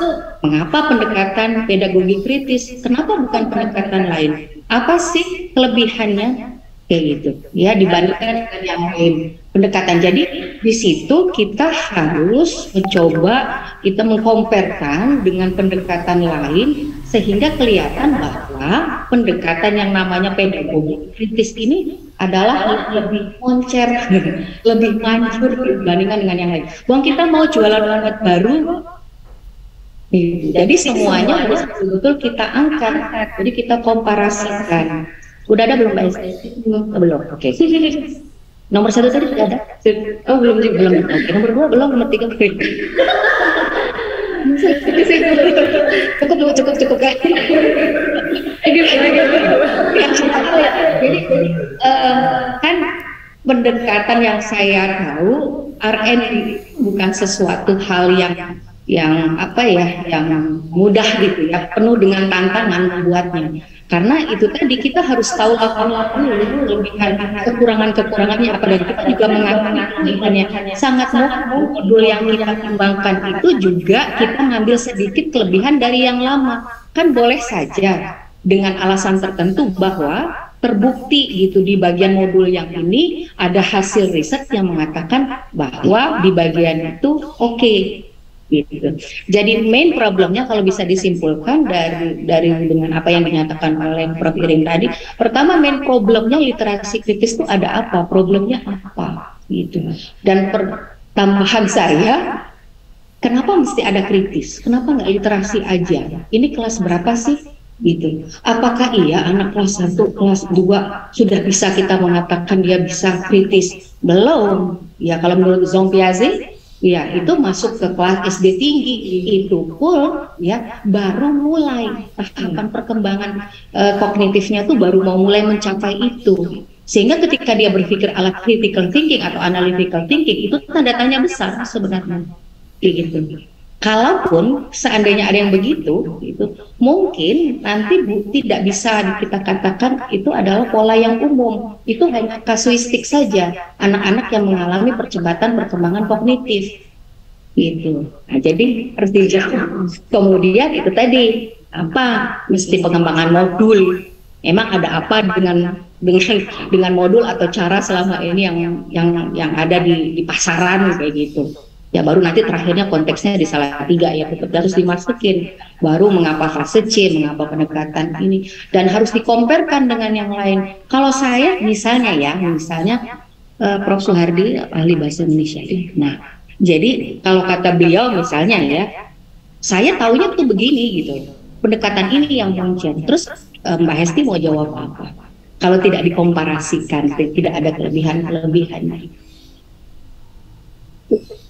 Mengapa pendekatan pedagogi kritis? Kenapa bukan pendekatan lain? Apa sih kelebihannya? Kayak gitu ya, dibandingkan dengan yang lain pendekatan. Jadi di situ kita harus mencoba kita mengkomparkan dengan pendekatan lain sehingga kelihatan bahwa pendekatan yang namanya pedagogi kritis ini adalah lebih moncer, lebih manjur dibandingkan dengan yang lain. Bang, kita mau jualan obat baru, jadi semuanya harus betul-betul kita angkat. Jadi kita komparasikan. Udah ada belum Mbak Esti? Belum. Oke. Nomor 1 tadi sudah ada? Oh belum. Oke. Nomor 2 belum. Nomor 3 belum. Cukup. Jadi kan pendekatan yang saya tahu RN bukan sesuatu hal yang apa ya, yang mudah gitu ya, penuh dengan tantangan membuatnya. Karena itu tadi kita harus tahu apa lebihan, kekurangannya apa, dan kita juga mengatakan kelebihannya. Sangat modul yang kita kembangkan itu juga kita ngambil sedikit kelebihan dari yang lama. Kan boleh saja dengan alasan tertentu bahwa terbukti gitu di bagian modul yang ini ada hasil riset yang mengatakan bahwa di bagian itu oke. Gitu. Jadi main problemnya kalau bisa disimpulkan dari dengan apa yang dinyatakan oleh Prof. Irin tadi, pertama main problemnya literasi kritis itu ada apa, problemnya apa gitu. Dan tambahan saya, kenapa mesti ada kritis, kenapa nggak literasi aja, ini kelas berapa sih gitu. Apakah iya anak kelas 1, kelas 2 sudah bisa kita mengatakan dia bisa kritis? Belum ya, kalau menurut Jean Piaget ya itu masuk ke kelas SD tinggi, itu pun ya baru mulai tahapan perkembangan kognitifnya tuh baru mau mulai mencapai itu, sehingga ketika dia berpikir alat critical thinking atau analytical thinking itu tanda tanya besar sebenarnya gitu. Kalaupun seandainya ada yang begitu, itu mungkin nanti tidak bisa kita katakan itu adalah pola yang umum. Itu hanya kasuistik saja, anak-anak yang mengalami percepatan perkembangan kognitif. Gitu. Nah, jadi harus dijawab. Kemudian itu tadi apa? Mesti pengembangan modul. Emang ada apa dengan modul atau cara selama ini yang ada di pasaran kayak gitu. Ya baru nanti terakhirnya konteksnya di Salatiga ya, tetap harus dimasukin. Baru mengapa fase C, mengapa pendekatan ini, dan harus dikomparkan dengan yang lain. Kalau saya misalnya Prof. Suhardi ahli bahasa Indonesia. Nah, jadi kalau kata beliau misalnya ya, saya taunya tuh begini gitu. Pendekatan ini yang muncul. Terus Mbak Hesti mau jawab apa? Kalau tidak dikomparasikan, tidak ada kelebihan-kelebihannya.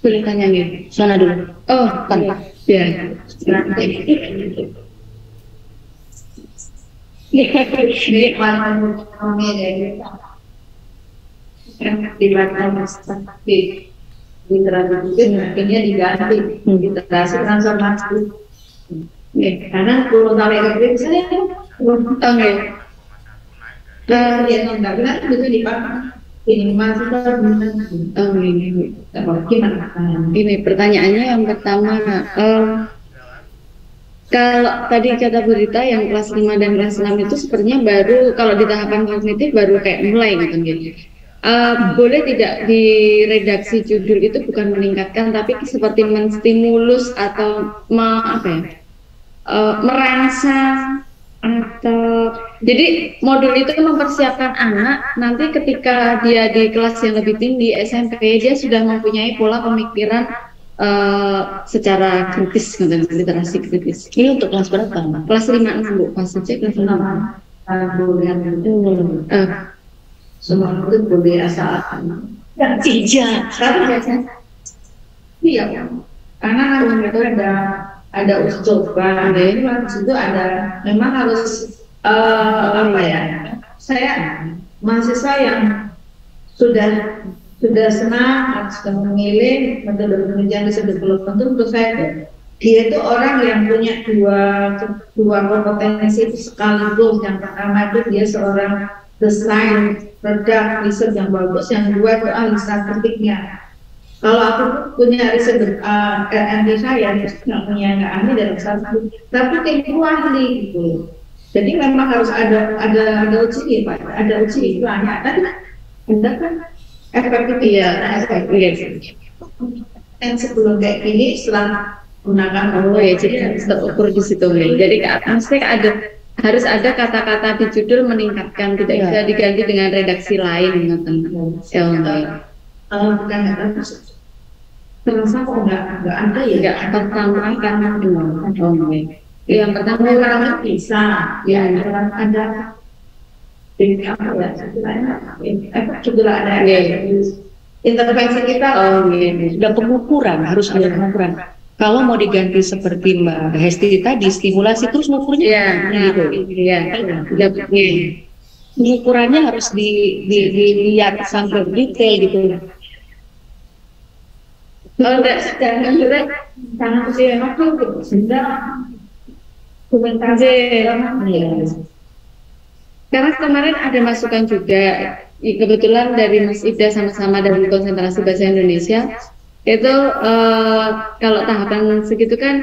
Boleh tanya nih, sana dulu. Oh, tanpa. Ya.
Di mana ekonomi dari di mana di literasi mungkinnya diganti literasi transformasi. Karena 10 tahun yang kedua saya belum tahu ya. Dan dia nggak benar itu dipakai. Ini masih
ini pertanyaannya yang pertama, kalau tadi kata Berita yang kelas 5 dan kelas 6 itu sepertinya baru, kalau di tahapan kognitif baru kayak mulai gitu. Boleh tidak di redaksi judul itu bukan meningkatkan tapi seperti menstimulus atau merangsang, atau jadi modul itu mempersiapkan anak nanti ketika dia di kelas yang lebih tinggi SMP dia sudah mempunyai pola pemikiran secara kritis, literasi kritis. Ini untuk kelas berapa? Kelas 5-6 Bu, pas cek kelas 5.
Semua itu boleh asal
Iya.
Iya, karena itu ada uji coba, ini itu ada memang harus saya mahasiswa yang sudah senang, sudah memilih metode penelitian riset development itu untuk saya dia itu orang yang punya dua kompetensi itu sekaligus. Yang pertama itu dia seorang desain produk riset yang bagus, yang kedua itu ahli statistiknya. Kalau aku punya riset RND saya, nggak punya nggak ahli dalam satu, tapi tim ahli gitu. Jadi memang harus ada uji Pak, ada uji itu hanya tadi Anda kan efektivitas yang sebelum kayak gini setelah gunakan
Oh ya, jadi harus terukur di situ ya. Jadi maksudnya harus ada kata-kata di judul meningkatkan, tidak bisa diganti dengan redaksi lain,
bukan terasa kok nggak ada ya,
nggak pertama karena
yang pertama orang bisa ya ada ini apa ya juga ada intervensi kita
dan pengukuran harus ada pengukuran. Kalau mau diganti seperti Mbak Hesti tadi, stimulasi terus mengukurnya, pengukurannya harus dilihat sampai detail gitu.
Kalau enggak jangan juga sangat kecil aku sudah dokumentasi.
Karena kemarin ada masukan juga, kebetulan dari Mas Ida sama-sama dari konsentrasi bahasa Indonesia, itu kalau tahapan segitu kan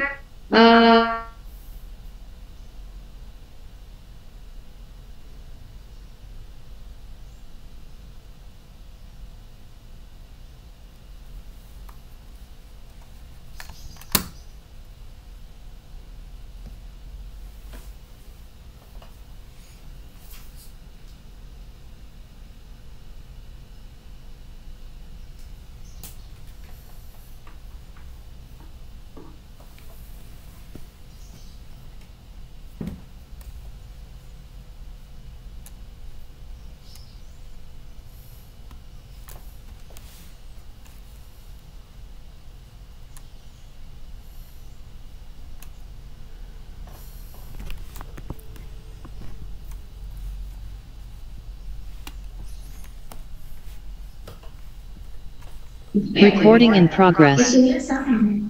Recording in progress.
Isunya sama.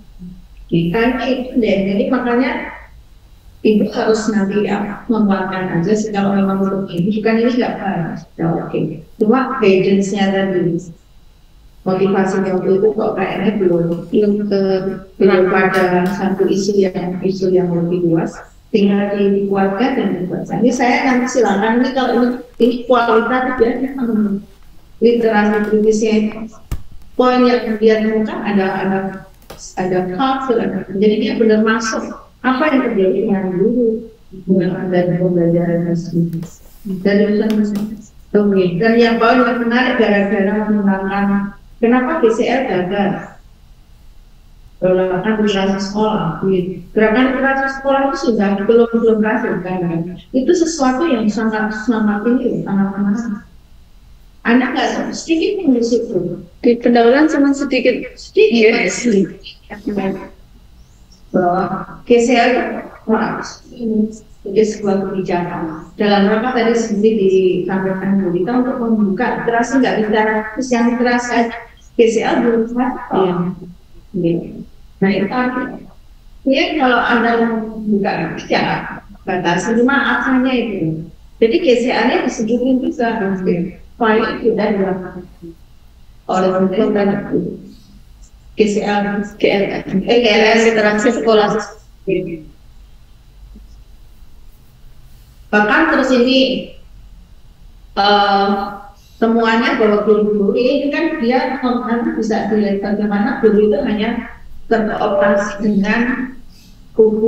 Karena itu deh, jadi makanya ibu harus nanti mengeluarkan aja sih kalau memang menurut ini, bukan ini nggak bagus, oke. Cuma guidance-nya tadi, motivasinya waktu itu kok kayaknya belum pada satu isu yang lebih luas, tinggal dikuatkan dan dibuat. Ini saya nanti silakan ini kalau ini kualitatif ya, literasi kritisnya itu. Poin yang dia temukan ada culture, jadi dia benar masuk apa yang terjadi yang dulu dari pembelajaran dari dan yang poin yang menarik gara-gara menggunakan kenapa BCL gagal gerakan literasi sekolah. Gerakan literasi sekolah itu sudah belum berhasil kan? Itu sesuatu yang sangat ini sangat menarik. Anak nggak sedikit di situ.
Di pendahuluan cuma sedikit.
Yes. Bahwa GCL itu jadi sebuah kebijakan. Dalam rangka tadi sendiri disampaikan Bu Dita untuk membuka literasi nggak bicara terus yang literasi GCL belum ada. Nah itu artinya ya kalau Anda membuka ya batasi cuma asalnya itu. Jadi GCL-nya disebutin bisa. File itu sudah dilakukan oleh pemerintah GLS literasi sekolah. Bahkan terus ini temuannya bahwa guru-guru ini kan dia bisa dilihat bagaimana guru itu hanya terkooptasi dengan buku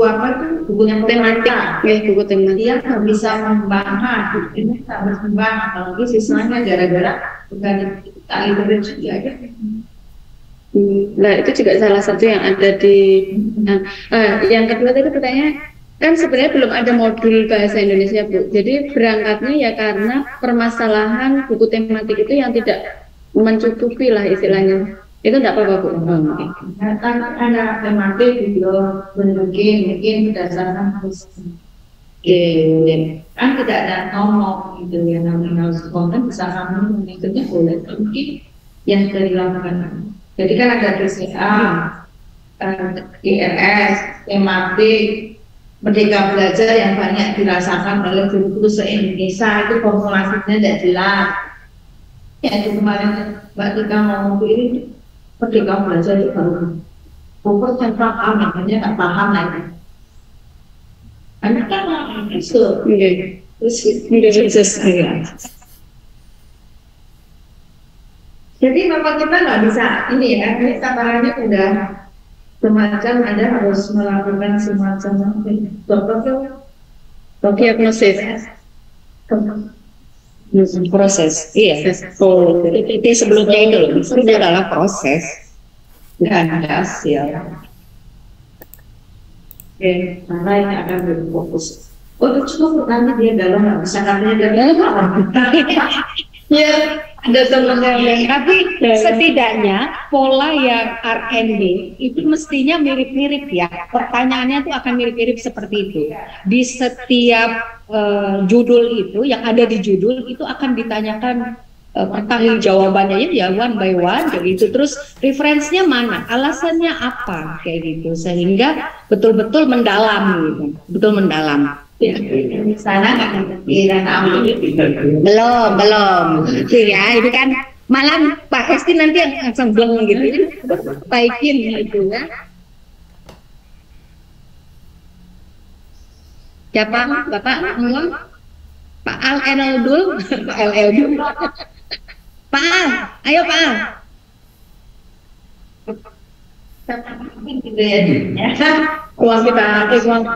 bukunya tematik,
buku tematik.
Dia nggak bisa mengembangkan, ini tak berkembang, apalagi siswanya gara-gara bukan literasi juga ya.
Nah itu juga salah satu yang ada di. Yang kedua tadi pertanyaan kan sebenarnya belum ada modul bahasa Indonesia Bu. Jadi berangkatnya ya karena permasalahan buku tematik itu yang tidak mencukupi lah istilahnya. Itu enggak apa-apa Bu.
Anak tematik video mungkin berdasarkan kan tidak ada ngomong gitu ya, namanya konten bisa kamu mengikutnya boleh mungkin yang sudah dilakukan. Jadi kan ada BCA, IRS, tematik, Merdeka Belajar yang banyak dirasakan oleh guru-guru se-Indonesia, itu formulasinya tidak jelas. Ya itu kemarin Mbak Tika ngomong ini ketika belajar itu baru fokus central namanya nggak paham lagi. Karena kan itu, jadi memang kita nggak bisa ini ya, ini takarannya udah semacam Anda harus melakukan semacam
diagnosis proses. Iya. Itu sebelumnya itu loh. Itu adalah proses. Nggak ada hasil.
Oke, karena ini akan berfokus. Oh, itu cukup nanti dia dalam nggak bisa katanya dalam.
Ya, ada teman-teman. Tapi setidaknya pola yang R&D itu mestinya mirip-mirip ya. Pertanyaannya tuh akan mirip-mirip seperti itu. Di setiap judul itu, yang ada di judul itu akan ditanyakan pertanggung jawabannya ya one by one begitu. Terus referensinya mana, alasannya apa kayak gitu, sehingga betul-betul mendalam gitu, betul mendalam.
Ya, di sana nggak
belum itu ya, ini kan malam Pak Esti nanti yang langsung bleng gitu, baikin gitu ya. Siapa Bapak ngomong? Pak Al Eldul, Pak Al Eldul, Pak Al, ayo Pak Al. Uang kita, uang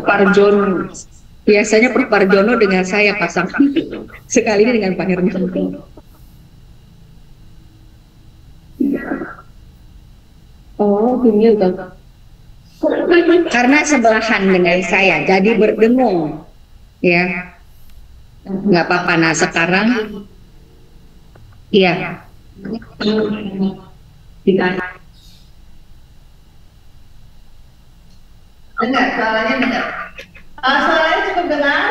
Parjono. Biasanya Prof Parjono dengan saya pasang, sekali ini dengan Pak Hermanto. Oh, gini kan? Karena sebelahan dengan saya, jadi berdengung, ya. Nggak apa-apa. Nah sekarang, iya.
Dengar, suaranya dengar. Suaranya cukup dengar.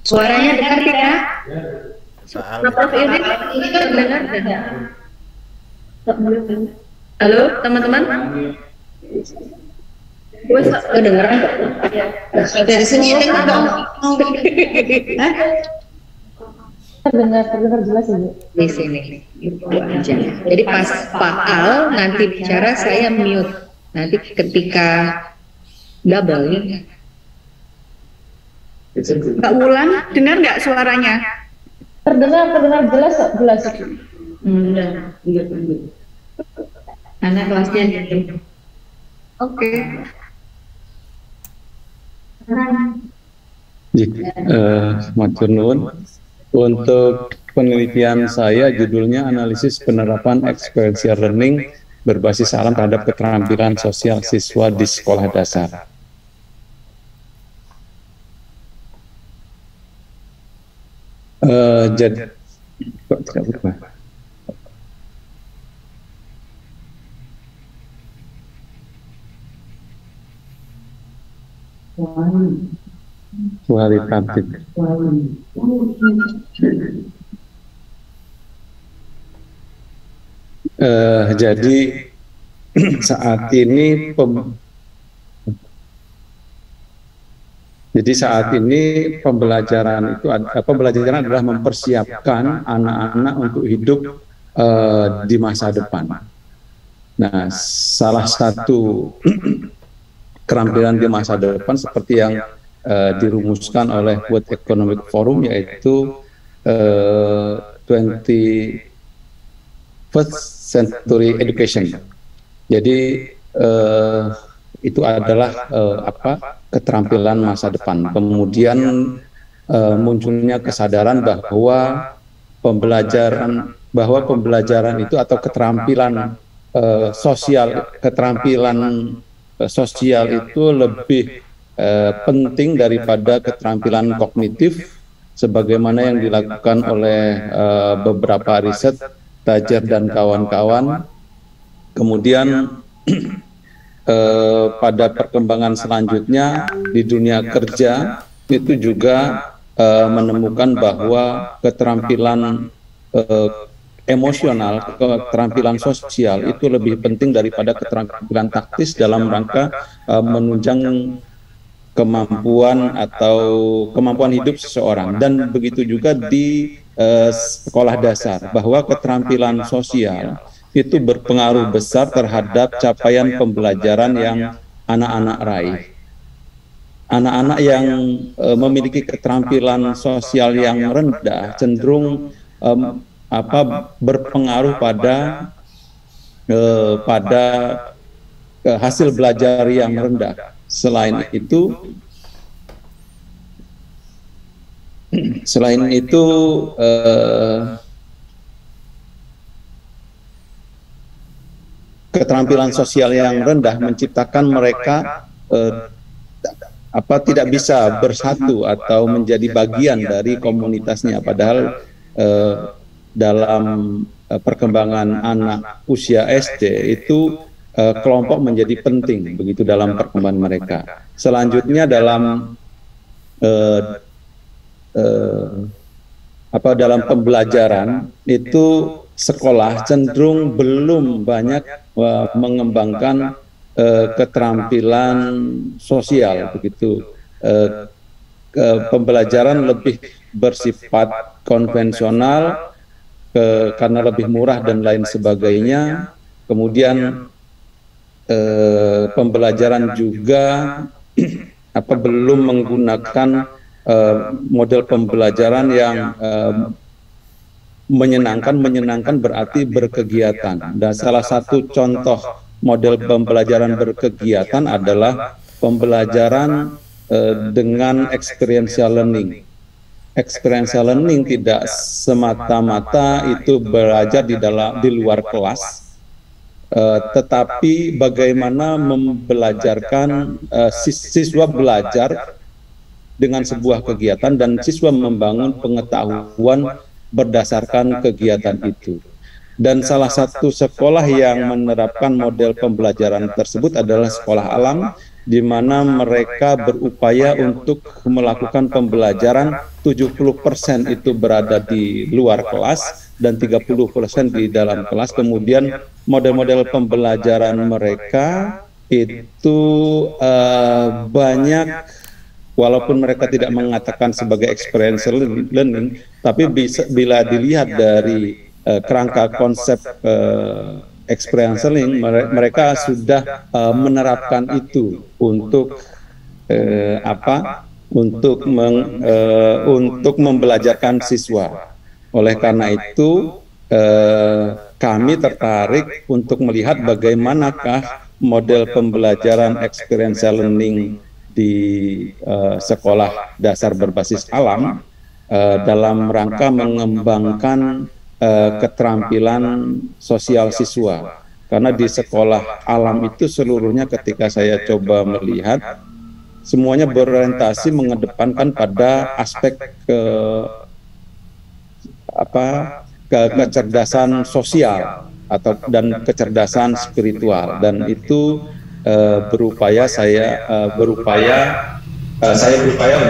Suaranya dengar tidak?
Prof Irin,
Ini kan
dengar tidak? Halo teman-teman? Wes
Kedengeran?
dari sini dengar dong.
Terdengar jelas ya, Bu?
Di sini itu aja. Jadi pas Pak Al nanti bicara saya mute. Nanti ketika double ya.
Mbak Wulan, dengar nggak suaranya?
Terdengar jelas kok, jelas.
Anak kelasnya di
Oke.
Matur nuwun. Untuk penelitian saya judulnya analisis penerapan experiential learning berbasis alam terhadap keterampilan sosial siswa di sekolah dasar. Jadi kok tidak berubah? Kualitatif. Jadi saat ini pembelajaran adalah mempersiapkan anak-anak untuk hidup di masa depan. Nah, salah satu keterampilan di masa depan seperti yang dirumuskan oleh World Economic Forum yaitu 21st Century Education. Jadi itu adalah keterampilan masa depan. Kemudian munculnya kesadaran bahwa pembelajaran itu atau keterampilan sosial itu lebih penting daripada keterampilan kognitif sebagaimana yang dilakukan oleh beberapa riset Tajer dan kawan-kawan. Kemudian pada perkembangan selanjutnya di dunia kerja itu juga menemukan bahwa keterampilan emosional, keterampilan sosial itu lebih penting daripada keterampilan taktis dalam rangka menunjang kemampuan hidup seseorang. Dan begitu juga di sekolah dasar, bahwa keterampilan sosial itu berpengaruh besar terhadap capaian pembelajaran yang anak-anak raih. Anak-anak yang memiliki keterampilan sosial yang rendah cenderung berpengaruh pada hasil belajar yang rendah. Selain itu keterampilan sosial yang rendah menciptakan mereka tidak bisa bersatu atau menjadi bagian dari komunitasnya, padahal dalam perkembangan anak usia SD itu kelompok menjadi penting begitu dalam perkembangan mereka. Selanjutnya dalam dalam pembelajaran itu sekolah cenderung belum banyak mengembangkan keterampilan sosial begitu. Pembelajaran lebih bersifat konvensional karena lebih murah dan lain sebagainya. Kemudian pembelajaran juga belum menggunakan model pembelajaran yang menyenangkan berarti berkegiatan. Dan salah satu contoh model pembelajaran berkegiatan adalah pembelajaran dengan experiential learning. Experiential learning tidak semata-mata itu belajar di luar kelas, tetapi bagaimana membelajarkan siswa belajar dengan sebuah kegiatan dan siswa membangun pengetahuan berdasarkan kegiatan itu. Dan salah satu sekolah yang menerapkan model pembelajaran tersebut adalah sekolah alam, di mana mereka berupaya untuk melakukan pembelajaran 70% itu berada di luar kelas dan 30% di dalam kelas. Kemudian model-model pembelajaran mereka itu banyak, walaupun mereka tidak mengatakan sebagai experiential learning, tapi bila dilihat dari kerangka konsep experiential learning, mereka sudah menerapkan itu untuk untuk membelajarkan siswa. Oleh karena itu kami tertarik untuk melihat bagaimanakah model pembelajaran experiential learning di sekolah dasar berbasis alam dalam rangka mengembangkan keterampilan sosial siswa. Karena di sekolah alam itu seluruhnya ketika saya coba melihat, semuanya berorientasi mengedepankan pada aspek kecerdasan sosial dan kecerdasan spiritual, dan itu saya berupaya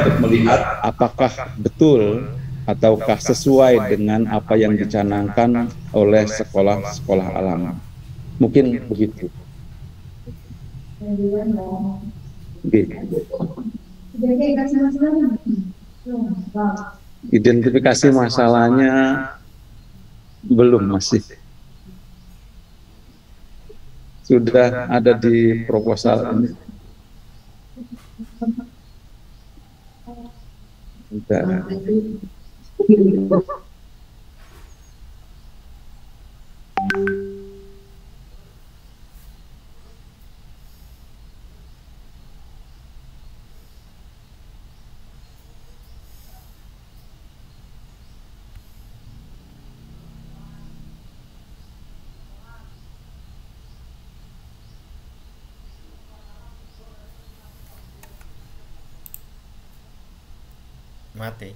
untuk melihat apakah betul ataukah sesuai dengan apa yang dicanangkan oleh sekolah-sekolah alam. Mungkin begitu. Identifikasi masalahnya belum, masih. Sudah ada di proposal ini. Bentar.
Mati.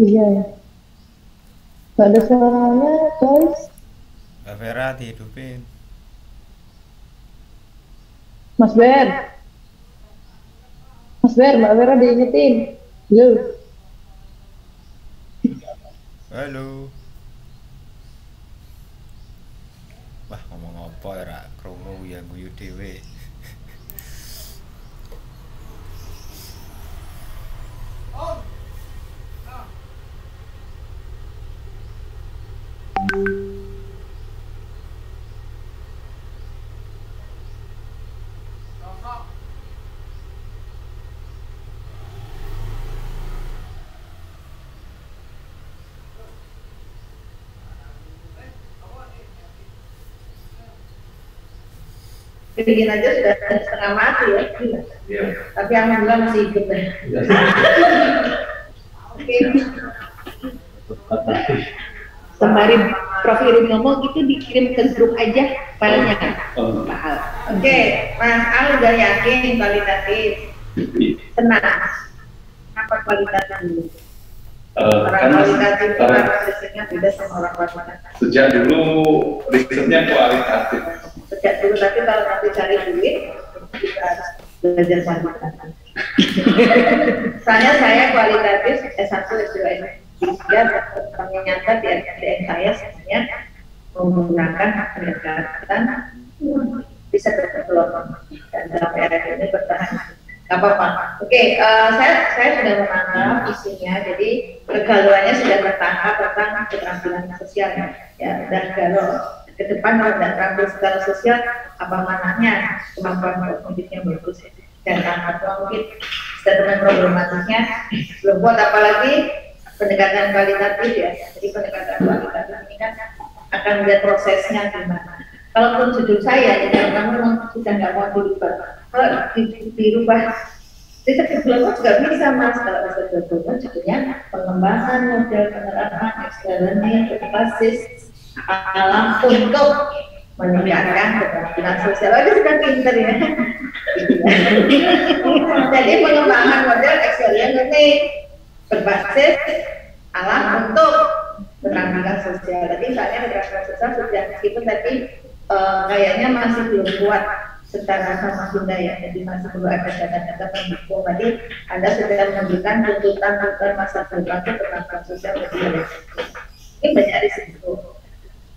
Iya. Gak ada suaranya, guys.
Mbak Vera dihidupin.
Mas Ber, Mbak Vera diingetin. Halo.
Halo. Wah, ngomong apa ya, krungu ya guyu dhewe.
bikin aja sudah setengah mati ya.
Iya.
Tapi alhamdulillah masih hidup deh. Oke.
Sembari Prof Irin ngomong itu dikirim ke grup aja filenya kan? Pak Al.
Oke, Mas Al udah yakin kualitatif. Tenang. Apa kualitatif dulu? Orang kualitatif itu orang risetnya beda sama orang kuantitatif.
Sejak dulu risetnya kualitatif.
Sejak dulu, tapi kalau nanti cari duit kita harus belajar kualitatif. Soalnya saya kualitatif S1 S2 S3 ternyata di SDM saya sebenarnya menggunakan pendekatan bisa development dan sampai hari ini bertahan. Gak apa-apa. Oke, saya sudah menangkap isinya. Jadi kegalauannya sudah tertangkap tentang keterampilan sosial. Ya, dan kalau ke depan kalau tidak terampil secara sosial, apa mananya kemampuan kognitifnya bagus dan tanpa mungkin statement problematiknya belum kuat, apalagi pendekatan kualitatif ya. Jadi pendekatan kualitatif ini kan akan melihat prosesnya gimana. Kalaupun judul saya, kalau kamu memang sudah nggak mau dirubah, kalau dirubah, riset development juga bisa mas. Kalau riset development judulnya pengembangan model penerapan eksternal berbasis alam untuk meningkatkan keterampilan sosial. Oh, itu sudah pinter ya. Jadi pengembangan model eksternal berbasis alam untuk keterampilan sosial. Tadi misalnya keterampilan sosial sudah meskipun tadi kayaknya masih belum kuat secara sama Sunda ya, jadi masih perlu ada data-data pendukung. Tadi Anda sudah menunjukkan tuntutan masa depan keterampilan sosial lebih. Ini banyak di situ.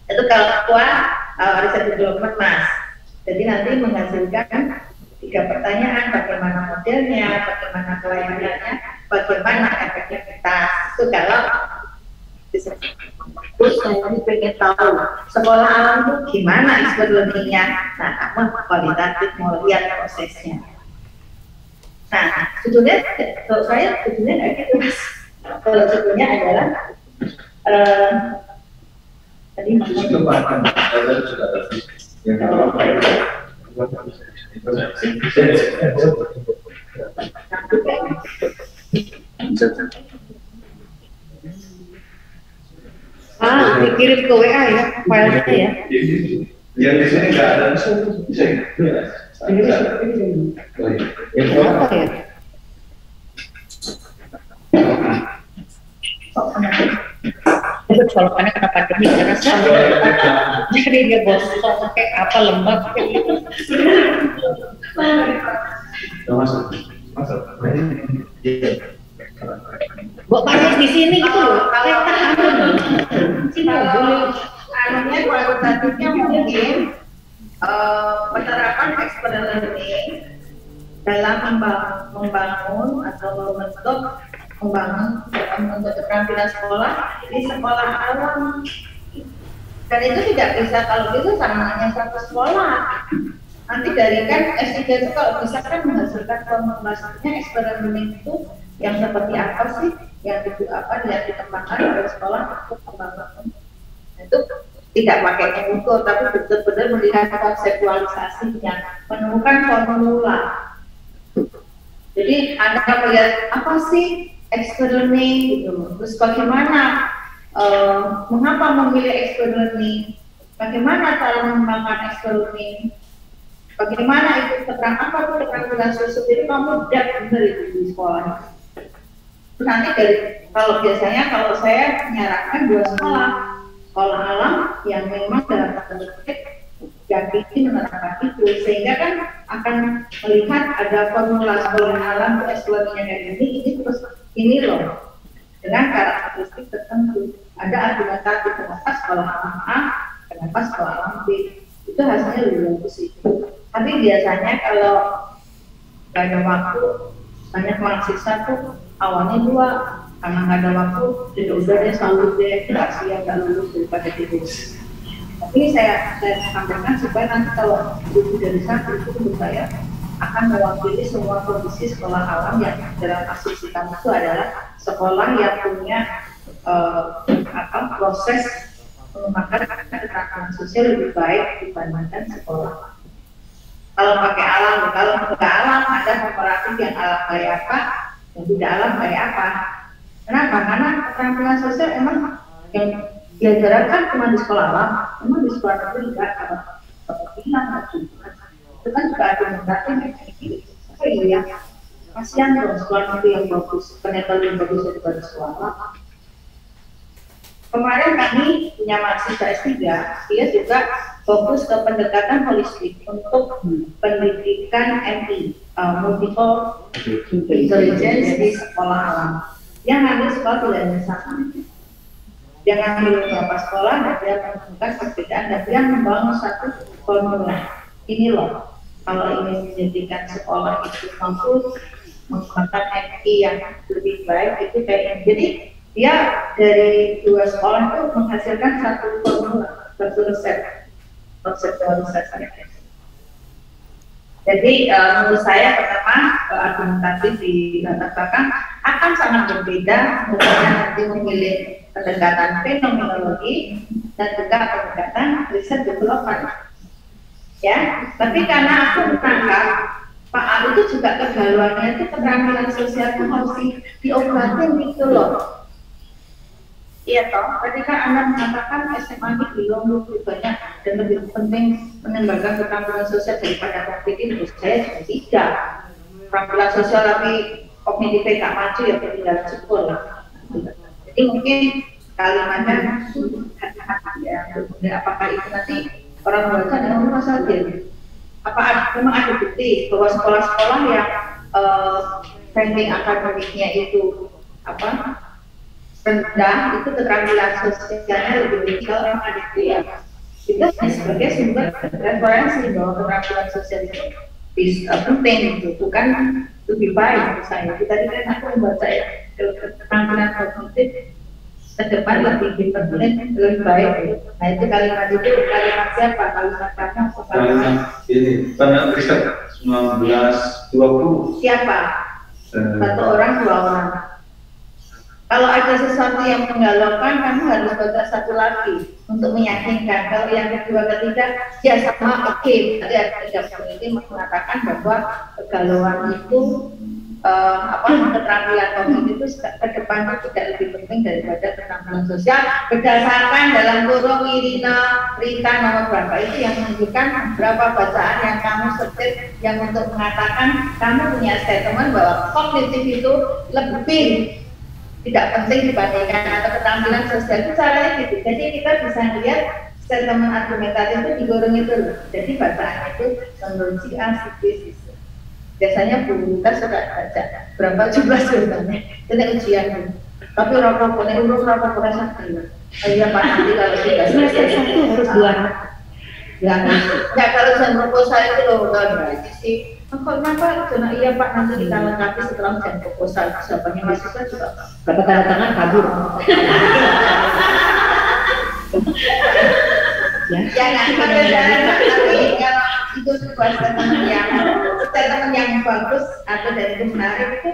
Itu kalau kuat riset development mas. Jadi nanti menghasilkan 3 pertanyaan: bagaimana modelnya, bagaimana kelayanannya, bagaimana efektivitas. Itu kalau terus saya pengen tahu sekolah alam itu gimana eksperimennya. Nah, kamu kualitatif mau lihat prosesnya. Nah, judulnya kalau saya judulnya nggak gitu mas. Kalau judulnya adalah tadi
dikirim ke WA ya, filenya ya.
Yang di sini nggak ada, bisa
Apa ya? Itu kalau karena kena pandemi karena jadi dia bosok pakai apa lembab kayak gitu. Buat panas di sini gitu loh.
kalau anunya kualitatifnya mungkin penerapan expert learning dalam membangun atau membangun untuk keterampilan sekolah di sekolah alam, dan itu tidak bisa kalau itu sama hanya satu sekolah. Nanti dari kan S3 itu kalau bisa kan menghasilkan formulasinya eksperimen itu yang seperti apa sih yang dikembangkan oleh sekolah untuk pembangunan. Itu tidak pakai mengukur tapi benar-benar melihat konseptualisasinya, menemukan formula. Jadi Anda melihat apa sih eksperimen gitu, terus bagaimana mengapa memilih eksperimen, bagaimana cara mengembangkan eksperimen, bagaimana itu keterampilan sosial itu kamu tidak benar itu di sekolah. Terus nanti kalau biasanya kalau saya menyarankan 2 sekolah alam yang memang dalam tanda kutip yakini menerapkan itu, sehingga kan akan melihat ada formula sekolah alam untuk eksperimennya kayak ini terus ini loh dengan karakteristik tertentu. Ada argumentasi kenapa sekolah alam A, kenapa sekolah alam B, itu hasilnya lebih bagus itu. Tapi biasanya kalau nggak ada waktu, banyak mahasiswa tuh awalnya 2, karena nggak ada waktu, jadi udah deh selalu deh kasihan nggak lulus daripada tidur. Tapi saya sampaikan supaya nanti kalau buku dari sana itu menurut saya akan mewakili semua kondisi sekolah alam yang dalam asumsi kami itu adalah sekolah yang punya proses mengembangkan keterampilan sosial lebih baik dibandingkan sekolah Kalau pakai alam, kalau tidak alam ada komparatif yang alam kayak apa, yang tidak alam kayak apa. Kenapa? Karena keterampilan sosial emang yang diajarkan cuma di sekolah alam, emang di sekolah negeri juga kalau bilang itu kan juga ada negatif. Oh iya, kasihan dong sekolah negeri yang bagus, penetral yang bagus daripada sekolah alam. Kemarin kami punya mahasiswa S3, dia juga fokus ke pendekatan holistik untuk pendidikan MI, multiple intelligence di sekolah alam. Dia ngambil sekolah tidak sama. Dia ngambil beberapa sekolah dan dia menemukan perbedaan dan dia membangun satu formula. Ini loh, kalau ingin menjadikan sekolah itu mampu menggunakan MI yang lebih baik itu kayak jadi dia dari dua sekolah itu menghasilkan satu formula, satu resep konseptualisasi. Jadi menurut saya pertama argumentatif di latar belakang akan sangat berbeda misalnya nanti memilih pendekatan fenomenologi dan juga pendekatan riset development. Ya, tapi karena aku menangkap Pak Ali itu juga kegalauannya itu keterampilan sosial itu harus diobatin gitu loh. Iya toh, ketika Anda mengatakan SMA ini belum lebih banyak dan lebih penting mengembangkan keterampilan sosial daripada kognitif, saya juga tidak. Keterampilan sosial tapi kognitifnya tak maju ya tidak cukup lah. Jadi mungkin kalimatnya ya, apakah itu nanti orang membaca dengan masalah dia? Apa memang ada bukti bahwa sekolah-sekolah yang ranking akademiknya itu apa? Rendah itu keterampilan sosialnya lebih tinggi kalau orang ada dia itu sebagai sumber referensi bahwa keterampilan sosial itu penting itu bukan lebih baik menurut saya. Tadi kan aku membaca ya keterampilan kognitif ke depan lebih penting lebih baik. Nah itu kalimat kalimat siapa? Kalimat kakak atau kalimat
ini pada riset 1920
siapa? Satu orang dua orang. Kalau ada sesuatu yang menggalaukan, kamu harus baca satu lagi untuk meyakinkan. Kalau yang kedua, ketiga, ya sama oke. Berarti ada tiga peneliti mengatakan bahwa kegalauan itu keterampilan kognitif itu ke depan tidak lebih penting daripada keterampilan sosial. Berdasarkan dalam kurung Rita nomor berapa itu yang menunjukkan berapa bacaan yang kamu setir yang untuk mengatakan kamu punya statement bahwa kognitif itu lebih tidak penting dibandingkan atau keterampilan sosial itu caranya gitu. Jadi kita bisa melihat statement argumentatif itu digoreng itu loh. Jadi bacaan itu menurut si A, si B, si C. Biasanya Bu kita suka baca berapa jumlah sebenarnya. Itu ujian Bu. Tapi rokok-rokoknya urut rokok-rokoknya sakit. Iya Pak nanti kalau tidak selesai
satu harus 200.
Ya kalau saya proposal itu loh udah sih. Kenapa? Karena iya Pak nanti kita lengkapi setelah ujian proposal. Siapanya mahasiswa juga
Dapat tanda tangan kabur.
Ya nggak tapi kalau itu sebuah statement yang bagus atau dari itu menarik itu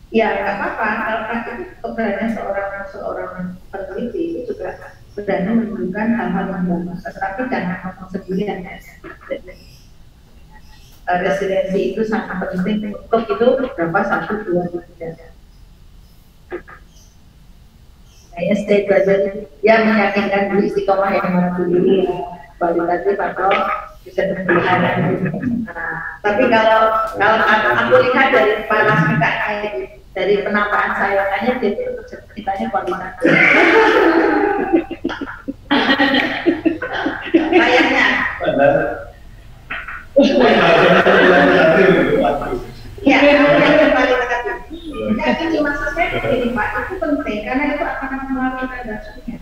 ya nggak apa-apa. Kalau itu keberanian seorang peneliti itu juga berani menunjukkan hal-hal yang bagus. Tetapi jangan ngomong sendirian ya. Residensi itu sangat penting untuk itu berapa 1, 2, 3. Saya stay belajar ya meyakinkan diri istiqomah yang mampu diri kualitatif atau bisa berpilihan. Tapi kalau aku lihat dari para kakak dari penampakan saya kayaknya dia itu ceritanya kualitatif. Kayaknya. Ya, kualitatif. Jadi maksudnya begini Pak, itu penting karena itu akan melalui dasarnya.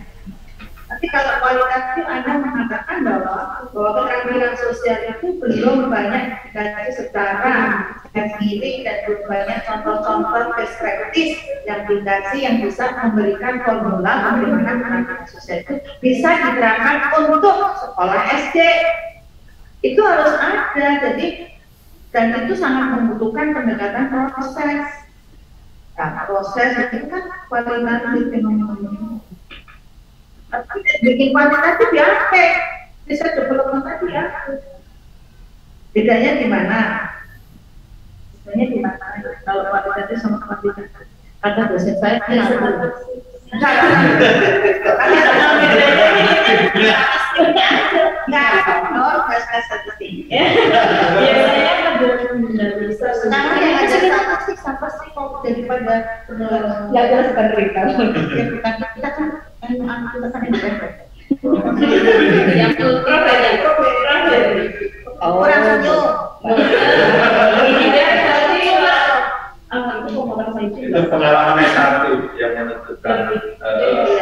Tapi kalau kualitatif Anda mengatakan bahwa keterampilan sosial itu belum banyak dikaji secara empirik dan belum banyak contoh-contoh perspektif yang dikaji yang bisa memberikan formula bagaimana keterampilan sosial itu bisa diterapkan untuk sekolah SD. Itu harus ada, jadi dan itu sangat membutuhkan pendekatan proses. Nah, proses itu kan kualitatif fenomena. Tapi bikin kualitatif ya, bisa development tadi ya. Bedanya di mana? Bedanya di mana? Kalau kualitatif sama kuantitatif. Kata dosen saya sekarang yang ada statistik sama sih kok daripada
yang jelas penderita.
kita kan anak kita kan
Yang
kurang senyum.
Itu pengalaman S1 yang menentukan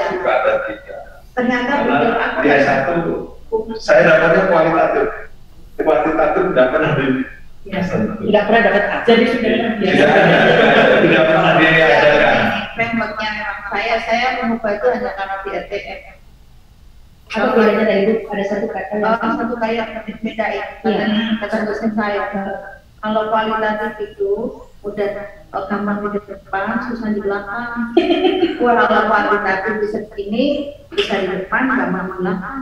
suka dan tidak.
Ternyata
karena di S1 saya dapatnya kualitatif, kuantitatif tidak pernah
tidak pernah dapat A. Jadi sudah
tidak pernah diajarkan.
Frameworknya memang saya mengubah itu hanya karena di RTM.
Apa bedanya dari itu? Ada satu kata yang
Satu kayak bedain kata dosen saya. Kalau kualitatif itu udah gampang di depan, susah di belakang. Kalau kualitatif bisa begini, bisa di depan, gampang di belakang.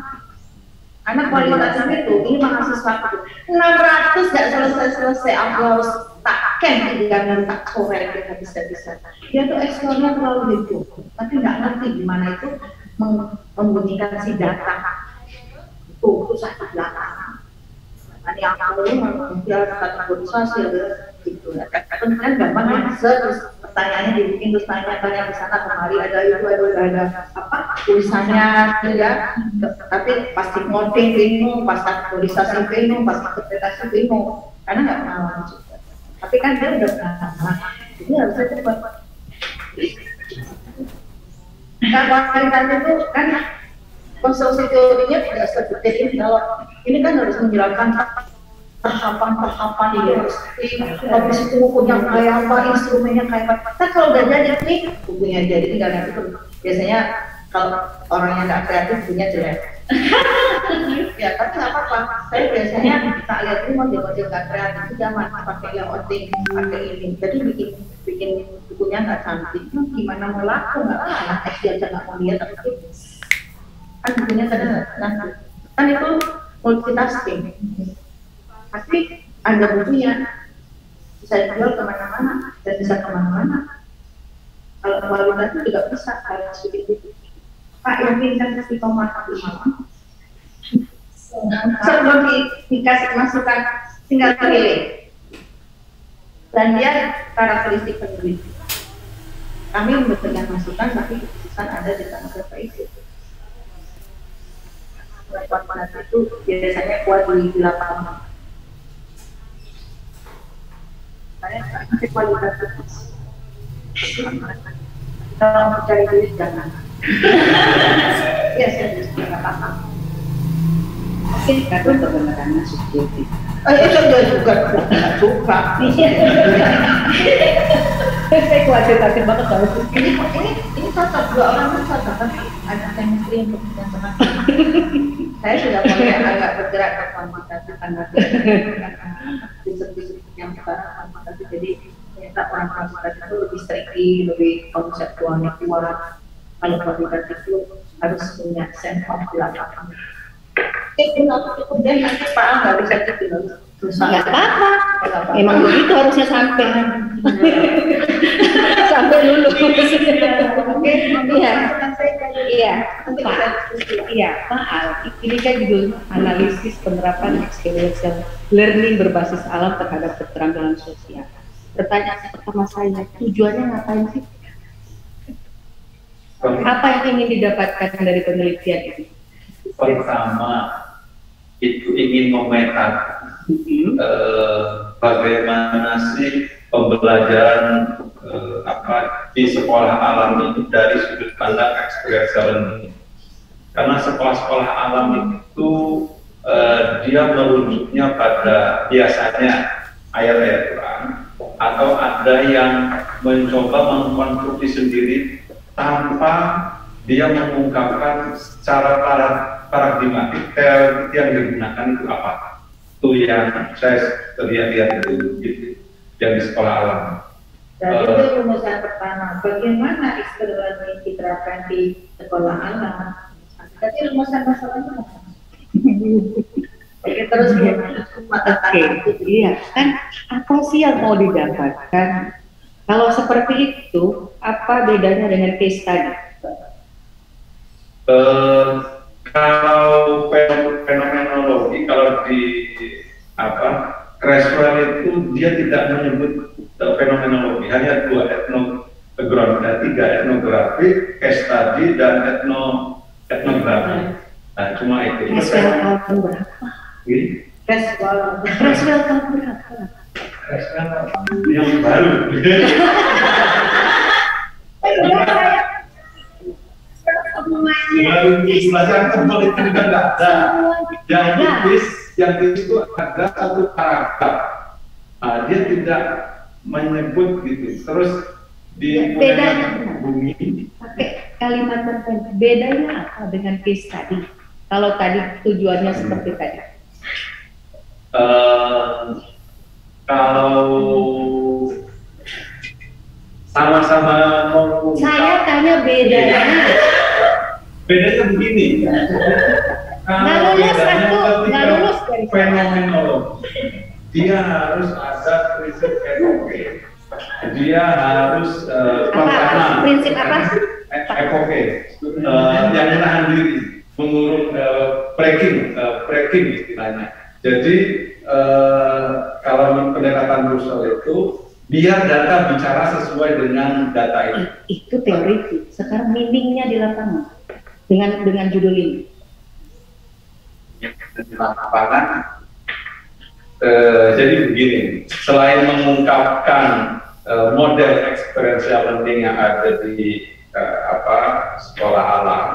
Karena kualitatif itu, ini mahasiswa 600 nggak selesai aplaus, tak jangan tak korek kita bisa. Dia tuh eksplornya terlalu hidup, tapi nggak ngerti gimana itu membunyikan si data. Itu susah di belakang. Tadi yang kamu dia kategorisasi gitu ya. Kan gampang ya, terus pertanyaannya dibikin terus tanya di sana kemari ada apa tulisannya ya. Tapi pasti ngoding bingung, pas kategorisasi bingung, pas interpretasi bingung, karena nggak pengalaman juga. Tapi kan dia udah pengalaman, jadi harusnya cepat. Kalau kualitas itu kan konstruksi teorinya tidak seperti ini. Kalau ini kan harus menjelaskan tahapan ini harus habis itu bukunya kayak apa, instrumennya kayak apa. Kan kalau udah jadi nih bukunya jadi tinggal nanti itu biasanya kalau orangnya nggak kreatif bukunya jelek. Ya tapi nggak apa-apa. Saya biasanya tak lihat ini model-model nggak kreatif zaman pakai yang outing, pakai ini. Jadi bikin bukunya nggak cantik. Gimana mau laku nggak lah, dia aja nggak mau lihat tapi kan bukunya kan itu multitasking. Tapi ada bukunya bisa dijual kemana-mana dan bisa kemana-mana. Kalau kualitas itu juga bisa harus sedikit. Pak yang pintar kasih tomat di malam. Sebelum dikasih masukan tinggal pilih. Dan dia karakteristik penulis. Kami memberikan masukan tapi keputusan ada di tangan Bapak Ibu. Kualitas itu biasanya kuat di lapangan. Saya kasih kualitas itu. Kalau mencari duit jangan. Ya saya juga nggak paham.
oke, karena kebenarannya subjektif.
Itu juga nggak suka.
Saya kuantitatif banget kalau
Ini cocok, dua orang kan cocok, tapi ada chemistry untuk yang tengah. Saya sudah mulai agak bergerak ke kuantitatif karena disebut yang sekarang kuantitatif, jadi ternyata orang kuantitatif itu lebih strategi, lebih konseptualnya kuat. Kalau kuantitatif itu harus punya sense of belakang. Kemudian nanti Pak nggak bisa gitu.
nggak apa-apa. Emang begitu harusnya sampai dulu. Iya, Pak Al. Ini kan judul analisis penerapan experiential learning berbasis alam terhadap keterampilan sosial. Pertanyaan pertama saya, tujuannya ngapain sih? Apa yang ingin didapatkan dari penelitian ini?
Pertama, itu ingin memetakan bagaimana sih pembelajaran di sekolah alam itu dari sudut pandang experiential learning. Karena sekolah-sekolah alam itu dia merujuknya pada biasanya ayat-ayat Quran, atau ada yang mencoba mengkonstruksi sendiri tanpa dia mengungkapkan secara paradigmatik teori yang digunakan itu apa. Itu yang saya lihat itu gitu, yang di sekolah alam.
Jadi itu rumusan pertama, bagaimana eksperimen diterapkan di sekolah alam. Tapi rumusan masalahnya apa? Oke, terus mata
Oke, iya kan apa sih yang mau didapatkan? Kalau seperti itu, apa bedanya dengan case study?
Kalau fenomenologi, kalau di Creswell itu dia tidak menyebut fenomenologi, hanya tiga, etnografi, case study, dan etnografi. Nah, cuma itu.
Creswell tahun berapa?
Creswell
Tahun berapa?
Yang baru. Baru belajar tebal itu juga nggak ada. Yang tipis itu ada satu paragraf. Dia tidak menyebut gitu. Terus di
bedanya
bumi.
Pakai kalimat tertentu. Bedanya apa dengan case study? Kalau tadi tujuannya seperti tadi.
Kalau sama-sama mengungkap,
Saya tanya bedanya.
bedanya begini.
Nggak lulus satu, nggak lulus dari
fenomenologi. Dia harus ada prinsip epoke. Dia harus pertama
prinsip apa?
epoke, yang menahan diri, mengurung breaking istilahnya. Jadi kalau pendekatan Russell itu biar data bicara sesuai dengan data itu.
Itu teori. Sekarang meaningnya di lapangan dengan judul ini.
Di lapangan. Jadi begini, selain mengungkapkan model experiential learning yang ada di sekolah alam,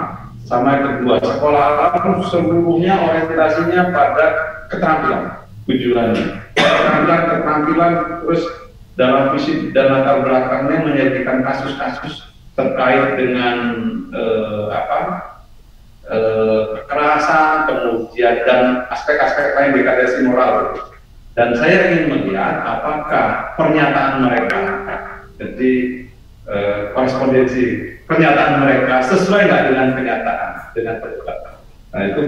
sama yang kedua, sekolah alam seluruhnya orientasinya pada keterampilan tujuannya, keterampilan terus dalam visi dan latar belakangnya menjadikan kasus-kasus terkait dengan kekerasan, kemudian dan aspek-aspek lain degradasi moral. Dan saya ingin melihat apakah pernyataan mereka, jadi korespondensi pernyataan mereka sesuai nggak dengan kenyataan, dengan perdebatan. Nah itu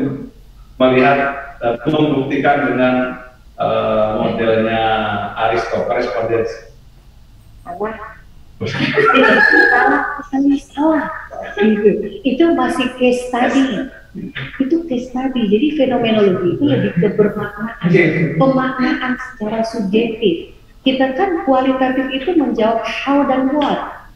melihat membuktikan dengan modelnya Aristo, korespondensi.
Salah. Itu masih case study. Itu case study. Jadi fenomenologi itu lebih ke bermaknaan, pemaknaan secara subjektif. Kita kan kualitatif itu menjawab how dan what.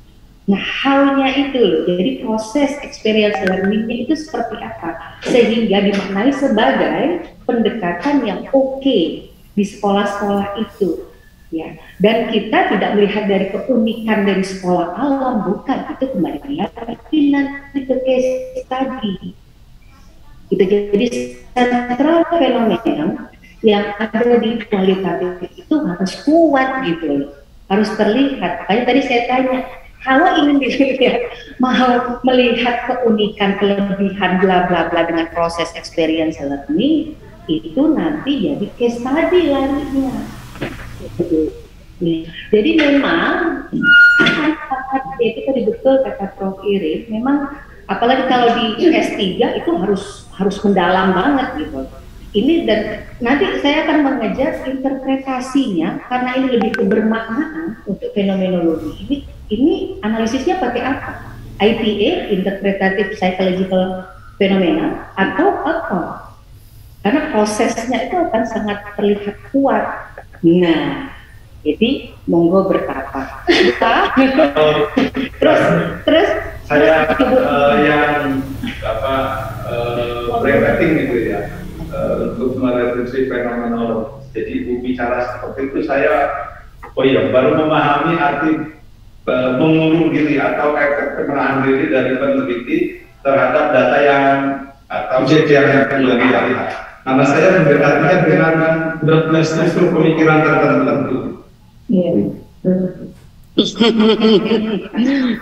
Nah, how-nya itu loh. Jadi proses experience learning-nya itu seperti apa, sehingga dimaknai sebagai pendekatan yang oke di sekolah-sekolah itu. Ya, dan kita tidak melihat dari keunikan dari sekolah alam, bukan, itu kembali lagi nanti ke case study. Itu jadi sentral fenomena yang ada di kualitatif itu harus kuat gitu loh, harus terlihat. Makanya tadi saya tanya, kalau ingin dilihat, mau melihat keunikan, kelebihan, bla bla bla dengan proses experience learning, itu nanti jadi case study larinya. Jadi memang itu tadi betul kata Prof. Irin, memang apalagi kalau di S3 itu harus mendalam banget gitu. Ini dan nanti saya akan mengejar interpretasinya karena ini lebih ke bermaknaan untuk fenomenologi. Ini analisisnya pakai apa? IPA, interpretative psychological phenomena, atau apa? Karena prosesnya itu akan sangat terlihat kuat. Nah, jadi monggo bertapa. terus
saya yang repeating gitu ya, untuk merevisi fenomenologi. Jadi Ibu bicara seperti itu, saya baru memahami arti mengurung diri atau menahan diri dari peneliti terhadap data yang atau yang dilihat. Karena saya mendekatinya dengan struktur pemikiran tertentu.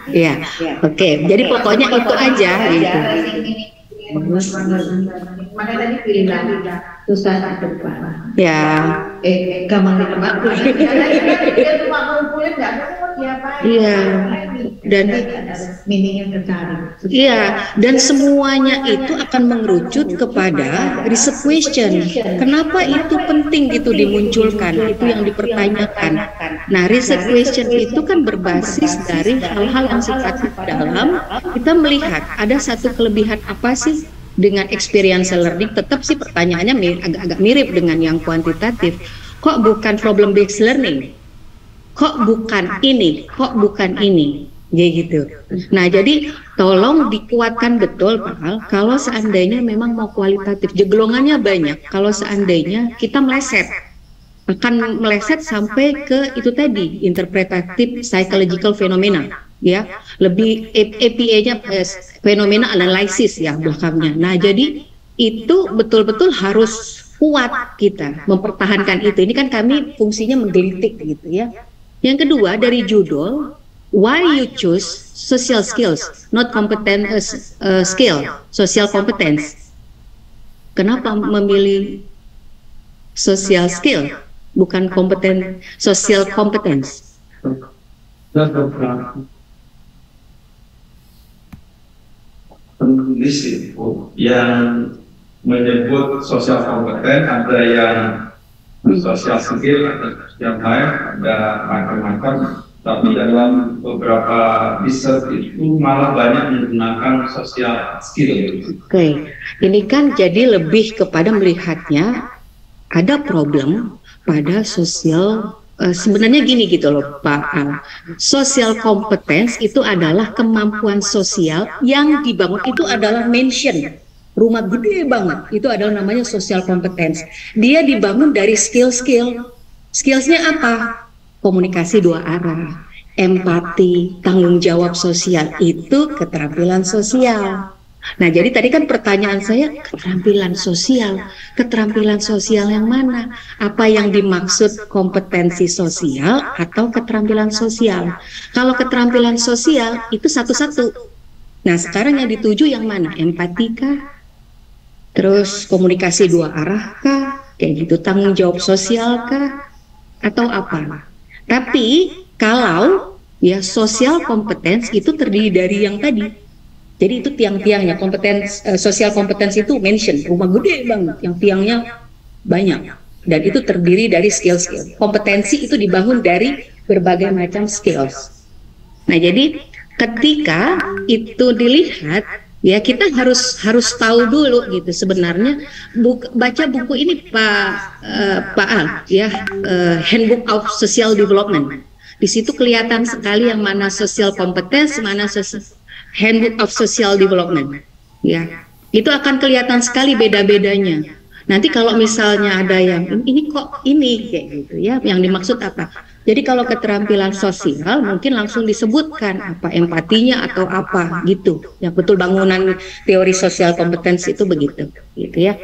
Iya, oke. Jadi pokoknya itu aja gitu.
Mana tadi bilang susah ditebak.
Ya.
Gampang ditebak. Dia cuma ngumpulin nggak
Iya, dan
meaningnya tercari.
iya, dan semuanya itu akan mengerucut kepada research question. Kenapa itu penting gitu dimunculkan? Itu yang dipertanyakan. Nah, research question itu kan berbasis dari hal-hal yang sifatnya dalam. Kita melihat ada satu kelebihan apa sih dengan experiential learning. Tetap sih pertanyaannya agak-agak mirip dengan yang kuantitatif. Kok bukan problem based learning? Kok bukan ini? Kok bukan ini? Ya gitu. Nah, jadi tolong dikuatkan betul Pak Al, kalau seandainya memang mau kualitatif, jeglongannya banyak. Kalau seandainya kita meleset, akan meleset sampai ke itu tadi, interpretatif psychological phenomena, ya, lebih APA-nya fenomena analysis ya belakangnya. Nah, jadi itu betul-betul harus kuat kita mempertahankan itu. Ini kan kami fungsinya menggelitik gitu ya. Yang kedua dari judul, why you choose social skills, not competent skill, social competence. Kenapa memilih social skill, bukan kompeten, social competence?
Penulis itu yang menyebut sosial kompeten, ada yang sosial skill, ada yang lain, ada macam-macam. Tapi dalam beberapa riset itu malah banyak menggunakan sosial skill.
Oke, ini kan jadi lebih kepada melihatnya ada problem pada sosial. Sebenarnya gini gitu loh Pak Al, social competence itu adalah kemampuan sosial yang dibangun, itu adalah mention. Rumah gede banget, itu adalah namanya social competence. Dia dibangun dari skill-skill. Skillsnya apa? Komunikasi dua arah, empati, tanggung jawab sosial, itu keterampilan sosial. Nah, jadi tadi kan pertanyaan saya, keterampilan sosial yang mana? Apa yang dimaksud kompetensi sosial atau keterampilan sosial? Kalau keterampilan sosial itu satu-satu. Nah, sekarang yang dituju yang mana? Empati kah? Terus komunikasi dua arah kah? Kayak gitu, tanggung jawab sosial kah? Atau apa? Tapi kalau ya social competence itu terdiri dari yang tadi. Jadi itu tiang-tiangnya, social competence itu mention, rumah gede banget, yang tiangnya banyak. Dan itu terdiri dari skill-skill. Kompetensi itu dibangun dari berbagai macam skills. Nah, jadi ketika itu dilihat, ya kita harus tahu dulu gitu sebenarnya baca buku ini Pak Al ya, Handbook of Social Development. Di situ kelihatan sekali yang mana social competence, mana Handbook of Social Development. Ya, itu akan kelihatan sekali beda-bedanya. Nanti kalau misalnya ada yang ini kok ini kayak gitu ya, yang dimaksud apa? Jadi kalau keterampilan sosial mungkin langsung disebutkan apa empatinya atau apa gitu. Yang betul bangunan teori sosial kompetensi itu begitu, gitu ya.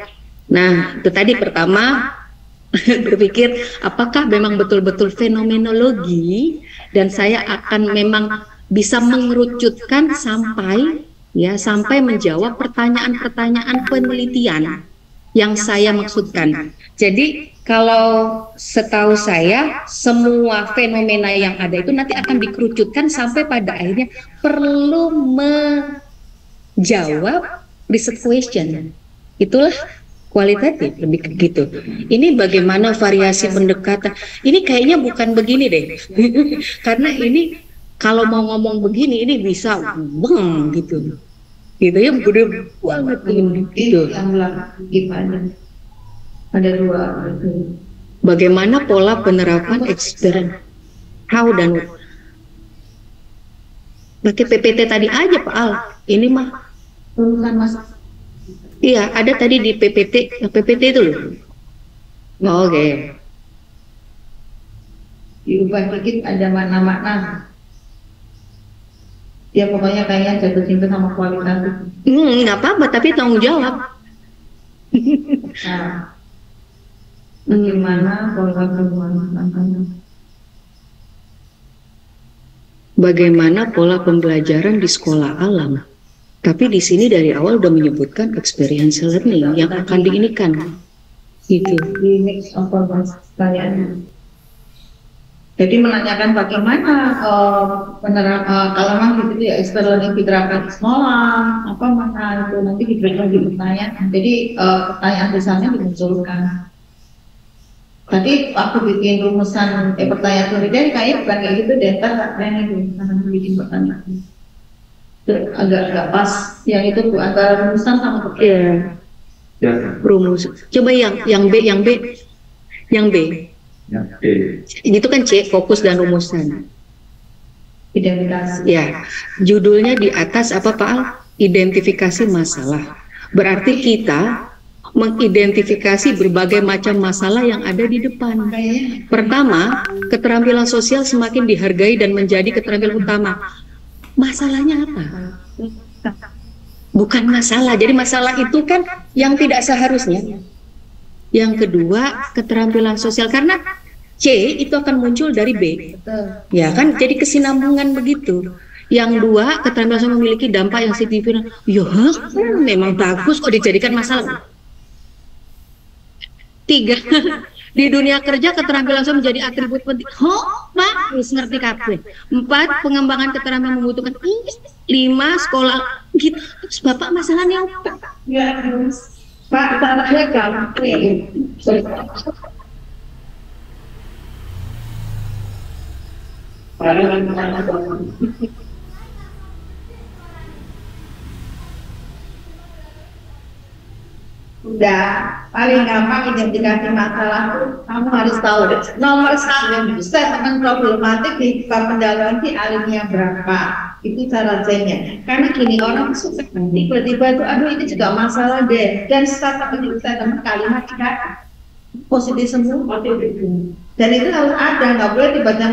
Nah, itu tadi pertama berpikir apakah memang betul-betul fenomenologi, dan saya akan memang bisa mengerucutkan sampai menjawab pertanyaan-pertanyaan penelitian yang saya maksudkan. Jadi kalau setahu saya semua fenomena yang ada itu nanti akan dikerucutkan sampai pada akhirnya perlu menjawab research question. Itulah kualitatif, lebih gitu. Ini bagaimana variasi pendekatan. Ini kayaknya bukan begini deh. Karena ini kalau mau ngomong begini ini bisa bang gitu. Gitu ya, gede banget gitu.
Gimana? Ada dua.
Bagaimana pola penerapan experience? How dan what? Pakai PPT tadi aja Pak Al. Ini mah
Bukan Mas.
iya, ada tadi di PPT itu loh. Oh, oke.
Diubah dikit ada makna-makna. Ya pokoknya kayaknya jatuh cinta sama kualitatif.
Nggak apa-apa, tapi tanggung jawab.
Nah, bagaimana
Bagaimana pola pembelajaran di sekolah alam? Tapi di sini dari awal udah menyebutkan experiential learning yang akan diinikan. Gitu.
di next apa mas kalian?
Jadi menanyakan bagaimana kalau memang gitu ya external learning diterapkan di sekolah, apa mana itu nanti diberikan lagi pertanyaan. Jadi pertanyaan besarnya dimunculkan. Tadi aku bikin rumusan pertanyaan teorinya kayaknya bukan kayak gitu deh, ntar kayaknya bikin pertanyaan. Itu agak pas. Yang itu bu antara rumusan sama pertanyaan.
Rumus. Coba yang B, yang B. Itu kan C, fokus dan rumusan.
Identifikasi.
Ya, judulnya di atas apa Pak Al? Identifikasi masalah. Berarti kita mengidentifikasi berbagai macam masalah yang ada di depan. Pertama, keterampilan sosial semakin dihargai dan menjadi keterampilan utama. Masalahnya apa? Bukan masalah. Jadi masalah itu kan yang tidak seharusnya. Yang kedua, keterampilan sosial, karena C itu akan muncul dari B. Ya kan, jadi kesinambungan begitu. Yang dua, keterampilan sosial memiliki dampak yang signifikan. Memang bagus kok dijadikan masalah. Tiga, di dunia kerja keterampilan sosial menjadi atribut penting. Bagus, ngerti kabeh. 4, pengembangan keterampilan membutuhkan. 5, sekolah. Gitu. Terus Bapak masalahnya apa?
Ya, Pak, tanahnya gampang. Udah, paling gampang identifikasi masalah tuh kamu harus tahu deh. Nomor 1, statement problematik di pendalaman di alinea berapa? Itu cara C-nya. Karena gini, orang suka tiba-tiba tuh, aduh ini juga masalah deh. Dan statement kalimat kita positif semua. Dan itu harus ada, nggak boleh dibaca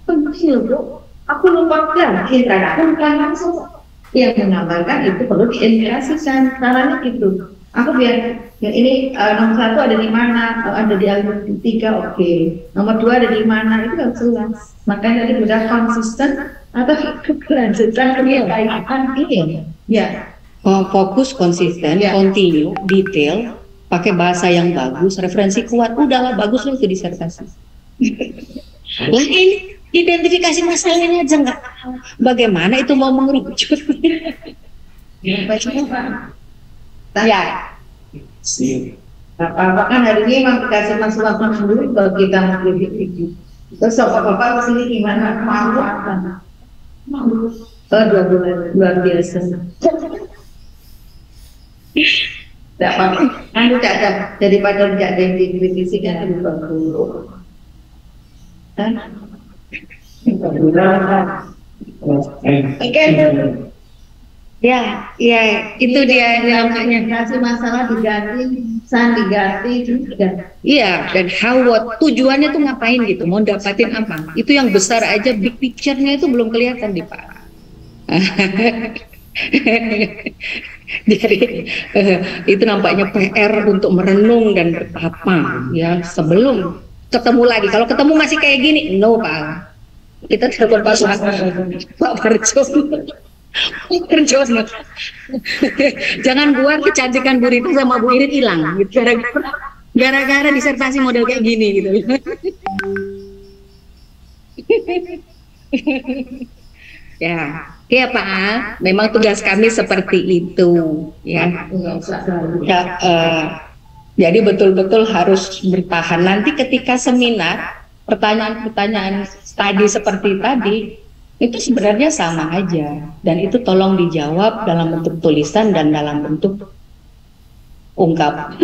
penting loh. Aku lupa dan aku bukan langsung yang menggambarkan itu perlu diintegrasikan. Caranya gitu. Aku biar ya ini nomor 1 ada di mana, ada di alinea 3, oke. Nomor 2 ada di mana, itu harus jelas. Makanya tadi udah konsisten atau kelanjutan kaitan ini. Ya.
Fokus, konsisten, continue, detail, pakai bahasa yang bagus, referensi kuat, udahlah bagus loh itu disertasi. Lah ini identifikasi masalahnya aja nggak tahu. Bagaimana itu mau mengerucut?
Ya. Apa kan hari ini memang dikasih masukan dulu kalau kita mau kritik. Terus bapak kesini gimana? Mau apa? Mau 2 bulan luar biasa. Tidak apa-apa. Kan tidak ada daripada tidak ada yang dikritisi kan lebih bagus. Kan? Oke. Ya, itu dia namanya. Kasih masalah diganti, diganti juga.
Iya, dan what tujuannya tuh ngapain gitu, mau dapatin apa? Itu yang besar aja, big picture-nya itu belum kelihatan di Pak. Jadi itu nampaknya PR untuk merenung dan bertapa ya sebelum ketemu lagi. Kalau ketemu masih kayak gini, no Pak. Kita telepon Pak Parjo. Jangan buat kecantikan Bu Rita sama Bu Irin hilang gitu, gara-gara disertasi model kayak gini gitu. Ya, ya Pak, memang tugas kami seperti itu ya. Jadi betul-betul harus bertahan. Nanti ketika seminar, pertanyaan-pertanyaan tadi seperti tadi itu sebenarnya sama aja, dan itu tolong dijawab dalam bentuk tulisan dan dalam bentuk ungkap.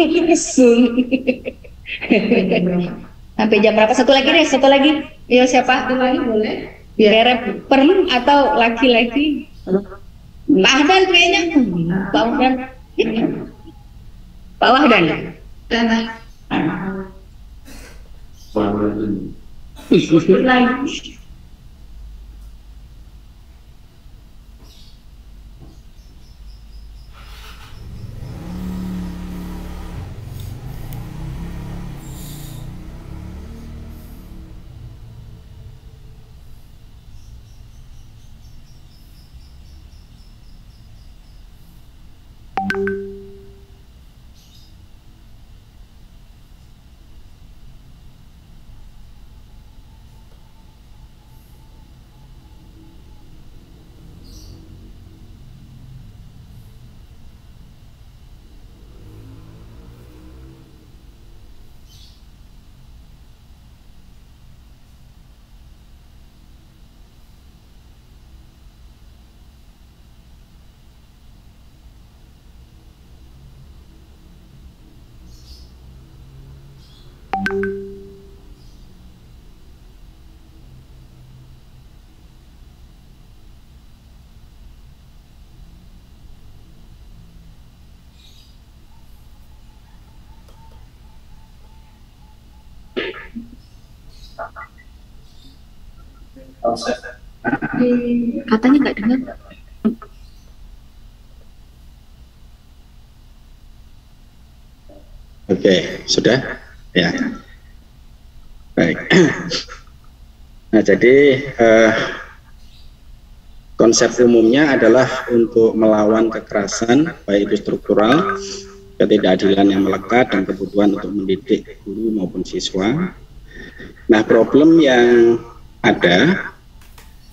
Sampai jam berapa? Satu lagi. Iya siapa?
Satu lagi boleh.
Ya. Perempuan atau laki-laki? Pak Wahdan kayaknya. Pak Wahdan. Pak Wahdan. Lagi.
Katanya nggak dengar.
Oke, sudah? Ya. Baik. Nah, jadi konsep umumnya adalah untuk melawan kekerasan, baik itu struktural, ketidakadilan yang melekat, dan kebutuhan untuk mendidik guru maupun siswa. Nah, problem yang ada,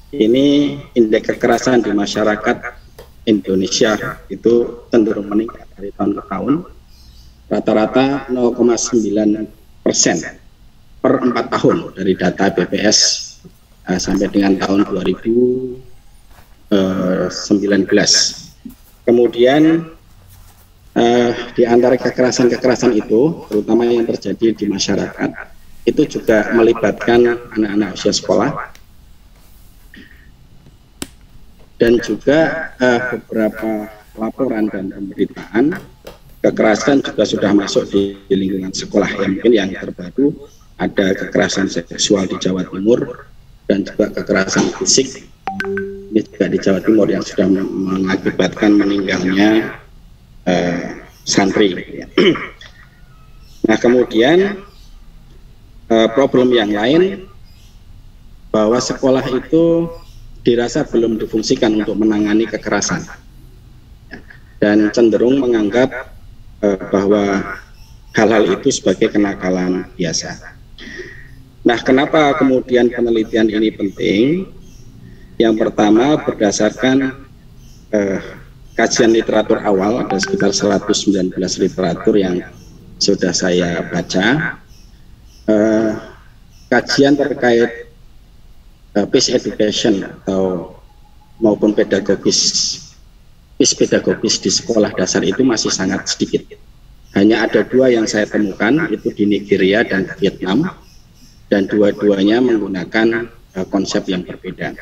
ini indeks kekerasan di masyarakat Indonesia itu cenderung meningkat dari tahun ke tahun, rata-rata 0,9% per 4 tahun dari data BPS sampai dengan tahun 2019. Kemudian di antara kekerasan-kekerasan itu, terutama yang terjadi di masyarakat, itu juga melibatkan anak-anak usia sekolah, dan juga beberapa laporan dan pemberitaan kekerasan juga sudah masuk di lingkungan sekolah. Yang mungkin yang terbaru ada kekerasan seksual di Jawa Timur dan juga kekerasan fisik ini juga di Jawa Timur yang sudah mengakibatkan meninggalnya santri. Nah, kemudian problem yang lain bahwa sekolah itu dirasa belum difungsikan untuk menangani kekerasan dan cenderung menganggap bahwa hal-hal itu sebagai kenakalan biasa. Nah, kenapa kemudian penelitian ini penting? Yang pertama, berdasarkan kajian literatur awal, ada sekitar 119 literatur yang sudah saya baca, kajian terkait peace education atau maupun pedagogis di sekolah dasar itu masih sangat sedikit. Hanya ada 2 yang saya temukan, itu di Nigeria dan Vietnam, dan dua-duanya menggunakan konsep yang berbeda.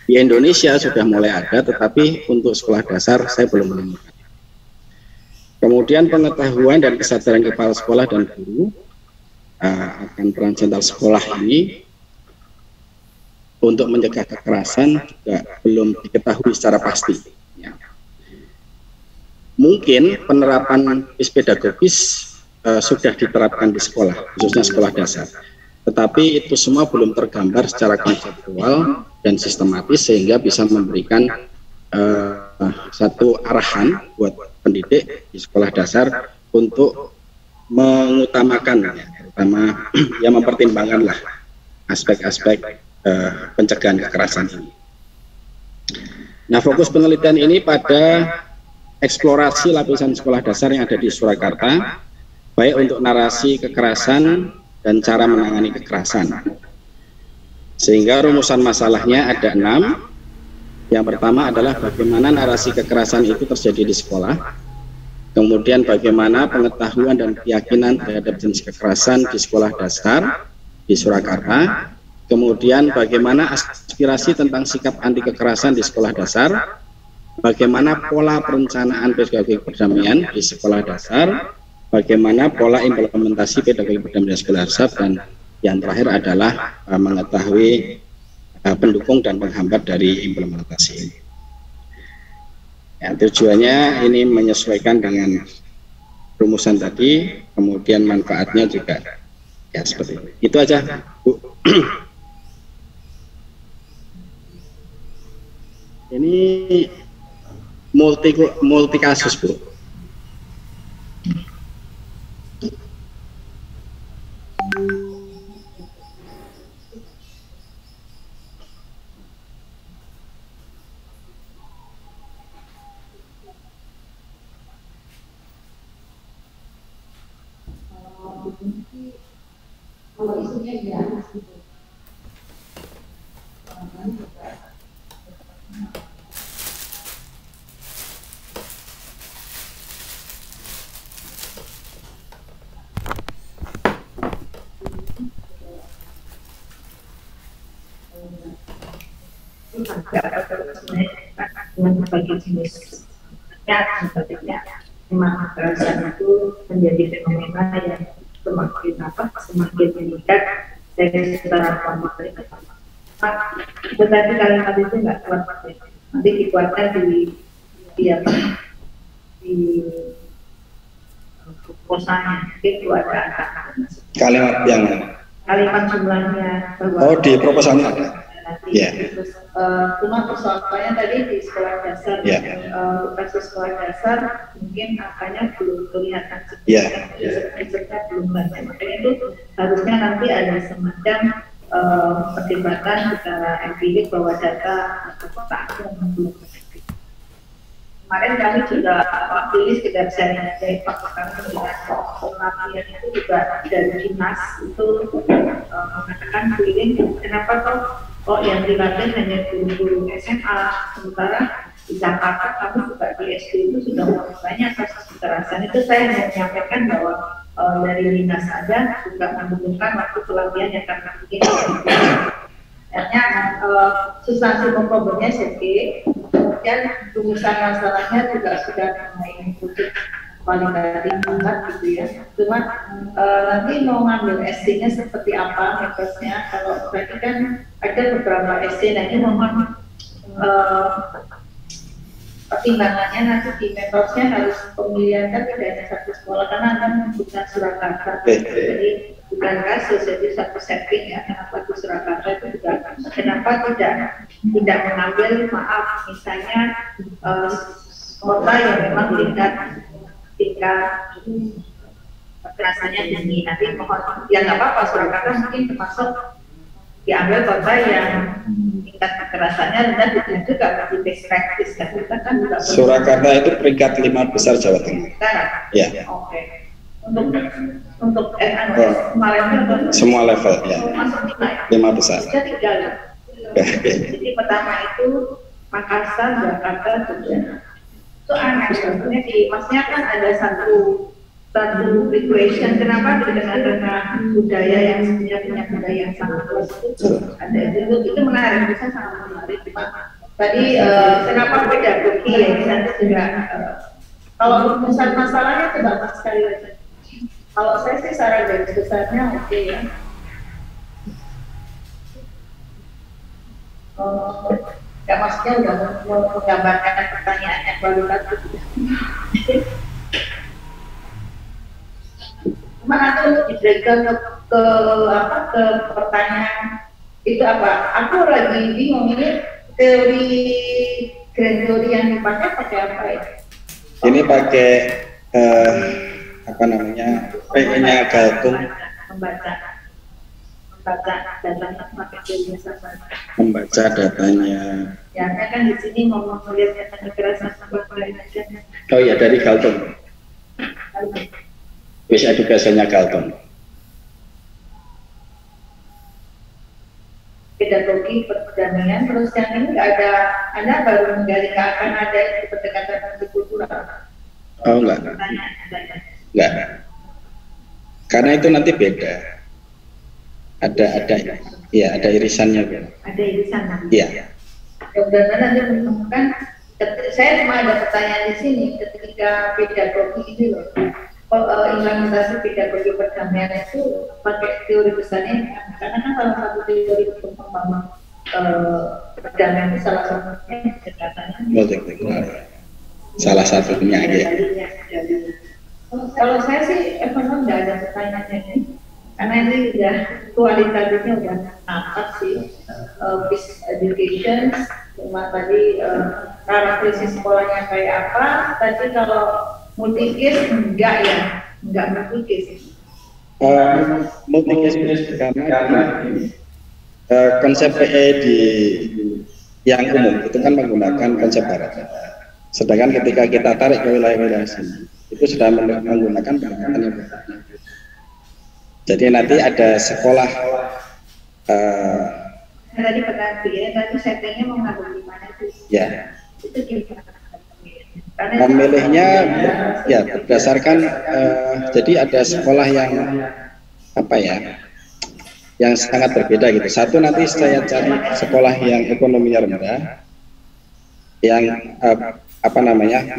Di Indonesia sudah mulai ada, tetapi untuk sekolah dasar saya belum menemukan. Kemudian pengetahuan dan kesadaran kepala sekolah dan guru akan peran sentral sekolah ini untuk mencegah kekerasan juga belum diketahui secara pasti. Ya. Mungkin penerapan pedagogis sudah diterapkan di sekolah, khususnya sekolah dasar. Tetapi itu semua belum tergambar secara konseptual dan sistematis sehingga bisa memberikan satu arahan buat pendidik di sekolah dasar untuk mengutamakan, ya, terutama yang mempertimbangkanlah aspek-aspek pencegahan kekerasan ini. Nah, fokus penelitian ini pada eksplorasi lapisan sekolah dasar yang ada di Surakarta, baik untuk narasi kekerasan dan cara menangani kekerasan. Sehingga rumusan masalahnya ada 6. Yang pertama adalah bagaimana narasi kekerasan itu terjadi di sekolah, kemudian bagaimana pengetahuan dan keyakinan terhadap jenis kekerasan di sekolah dasar di Surakarta, kemudian bagaimana aspirasi tentang sikap anti kekerasan di sekolah dasar, bagaimana pola perencanaan pedagogi perdamaian di sekolah dasar, bagaimana pola implementasi pedagogi perdamaian di sekolah dasar, dan yang terakhir adalah mengetahui pendukung dan penghambat dari implementasi ini. Ya, tujuannya ini menyesuaikan dengan rumusan tadi, kemudian manfaatnya juga ya seperti itu. Itu aja, Bu. Ini multi kasus, Bu.
Kalau isunya ya, ada sebenarnya dengan berbagai jenis sebagainya. Memang kekerasan itu menjadi fenomena yang semakin meningkat dari secara formal. Tetapi kalimat itu nggak kuat, nanti dikuatkan di proposanya, itu ada angka.
Kalimat yang
Kalimat jumlahnya.
di proposalnya ada. Ya.
Terus, cuma persoalannya tadi di sekolah dasar, kasus sekolah dasar mungkin angkanya belum kelihatan risetnya belum banyak, makanya itu harusnya nanti ada semacam perdebatan secara empirik bahwa data atau kotak yang belum efektif. Kemarin kami juga wakili sekedar sharing dari fakta kami dengan pelatihan itu juga dari dinas itu mengatakan keliling kenapa kok yang dilatih hanya guru-guru SMA, sementara di Jakarta kami juga di SD itu sudah mulai banyak kasus kekerasan. Itu saya hanya menyampaikan bahwa dari dinas ada juga membutuhkan waktu pelatihan yang karena begini. Artinya substansi problemnya oke, kemudian rumusan masalahnya juga sudah mulai mengikuti kualitatif banget gitu ya. Cuma nanti mau ngambil SD-nya seperti apa metodenya, kalau berarti kan ada beberapa SD, nah ini mohon pertimbangannya nanti di metodenya harus pemilihan kan tidak hanya satu sekolah karena akan membutuhkan Surakarta, jadi bukan kasus, jadi satu setting ya. Kenapa di Surakarta itu juga kenapa tidak mengambil misalnya kota yang memang tingkat kekerasannya tinggi, nanti mohon ya nggak apa-apa Surakarta mungkin termasuk diambil kota yang tingkat kekerasannya rendah juga masih best practice kan kita kan juga
Surakarta itu peringkat 5 besar Jawa Tengah. Ya.
Oke. Untuk
semua level ya.
Masuk
5 besar.
Bisa 3. Jadi pertama itu Makassar, Jakarta, Jogja. Itu aneh sebenarnya maksudnya kan ada satu equation kenapa di tengah-tengah budaya yang sebenarnya punya budaya yang sangat luas ada itu menarik, bisa sangat menarik. Tadi kenapa pedagogi ya di sana juga kalau rumusan masalahnya itu bagus sekali lagi. Kalau saya sih saran dari besarnya oke ya. Ya maksudnya udah mau menggambarkan pertanyaan yang kualitatif. Mana tuh diberikan ke pertanyaan itu apa? Aku lagi bingung ini teori grand teori yang pakai apa ya?
Ini pakai apa namanya? PE-nya Galtung.
Membaca datanya pakai teori sasaran.
Membaca datanya.
Ya, saya kan di sini mau melihat kekerasan aja.
Oh iya, dari Galtung. Wis edukasinya Galtung.
Pedagogi perdamaian, terus yang ini nggak ada, Anda baru menggali ke akan ada itu pendekatan multikultural.
Oh enggak. Enggak. Karena itu nanti beda. Ada irisannya.
Ada irisan.
Iya.
Mudah-mudahan nanti menemukan. Saya cuma ada pertanyaan di sini ketika pedagogi ini loh. Implementasi pedagogi perdamaian itu pakai teori besarnya, karena kan salah satu teori untuk membangun perdamaian itu salah satunya pendekatannya.
Salah satunya ya.
Kalau saya sih ekonom nggak ada pertanyaannya ini, karena ini udah kualitatifnya udah nampak sih. Peace education, cuma tadi karakteristik sekolahnya kayak apa. Tadi kalau multikis enggak multikis.
Multikis karena konsep PE di yang umum itu kan menggunakan konsep barat. Sedangkan ketika kita tarik ke wilayah-wilayah sini, itu sudah menggunakan pendekatan yang berbeda. Jadi nanti ada sekolah.
Tadi tadi settingnya mau ngambil di mana sih?
Ya.
Itu gimana?
Memilihnya ya berdasarkan jadi ada sekolah yang apa ya yang sangat berbeda gitu. Satu nanti saya cari sekolah yang ekonominya rendah, yang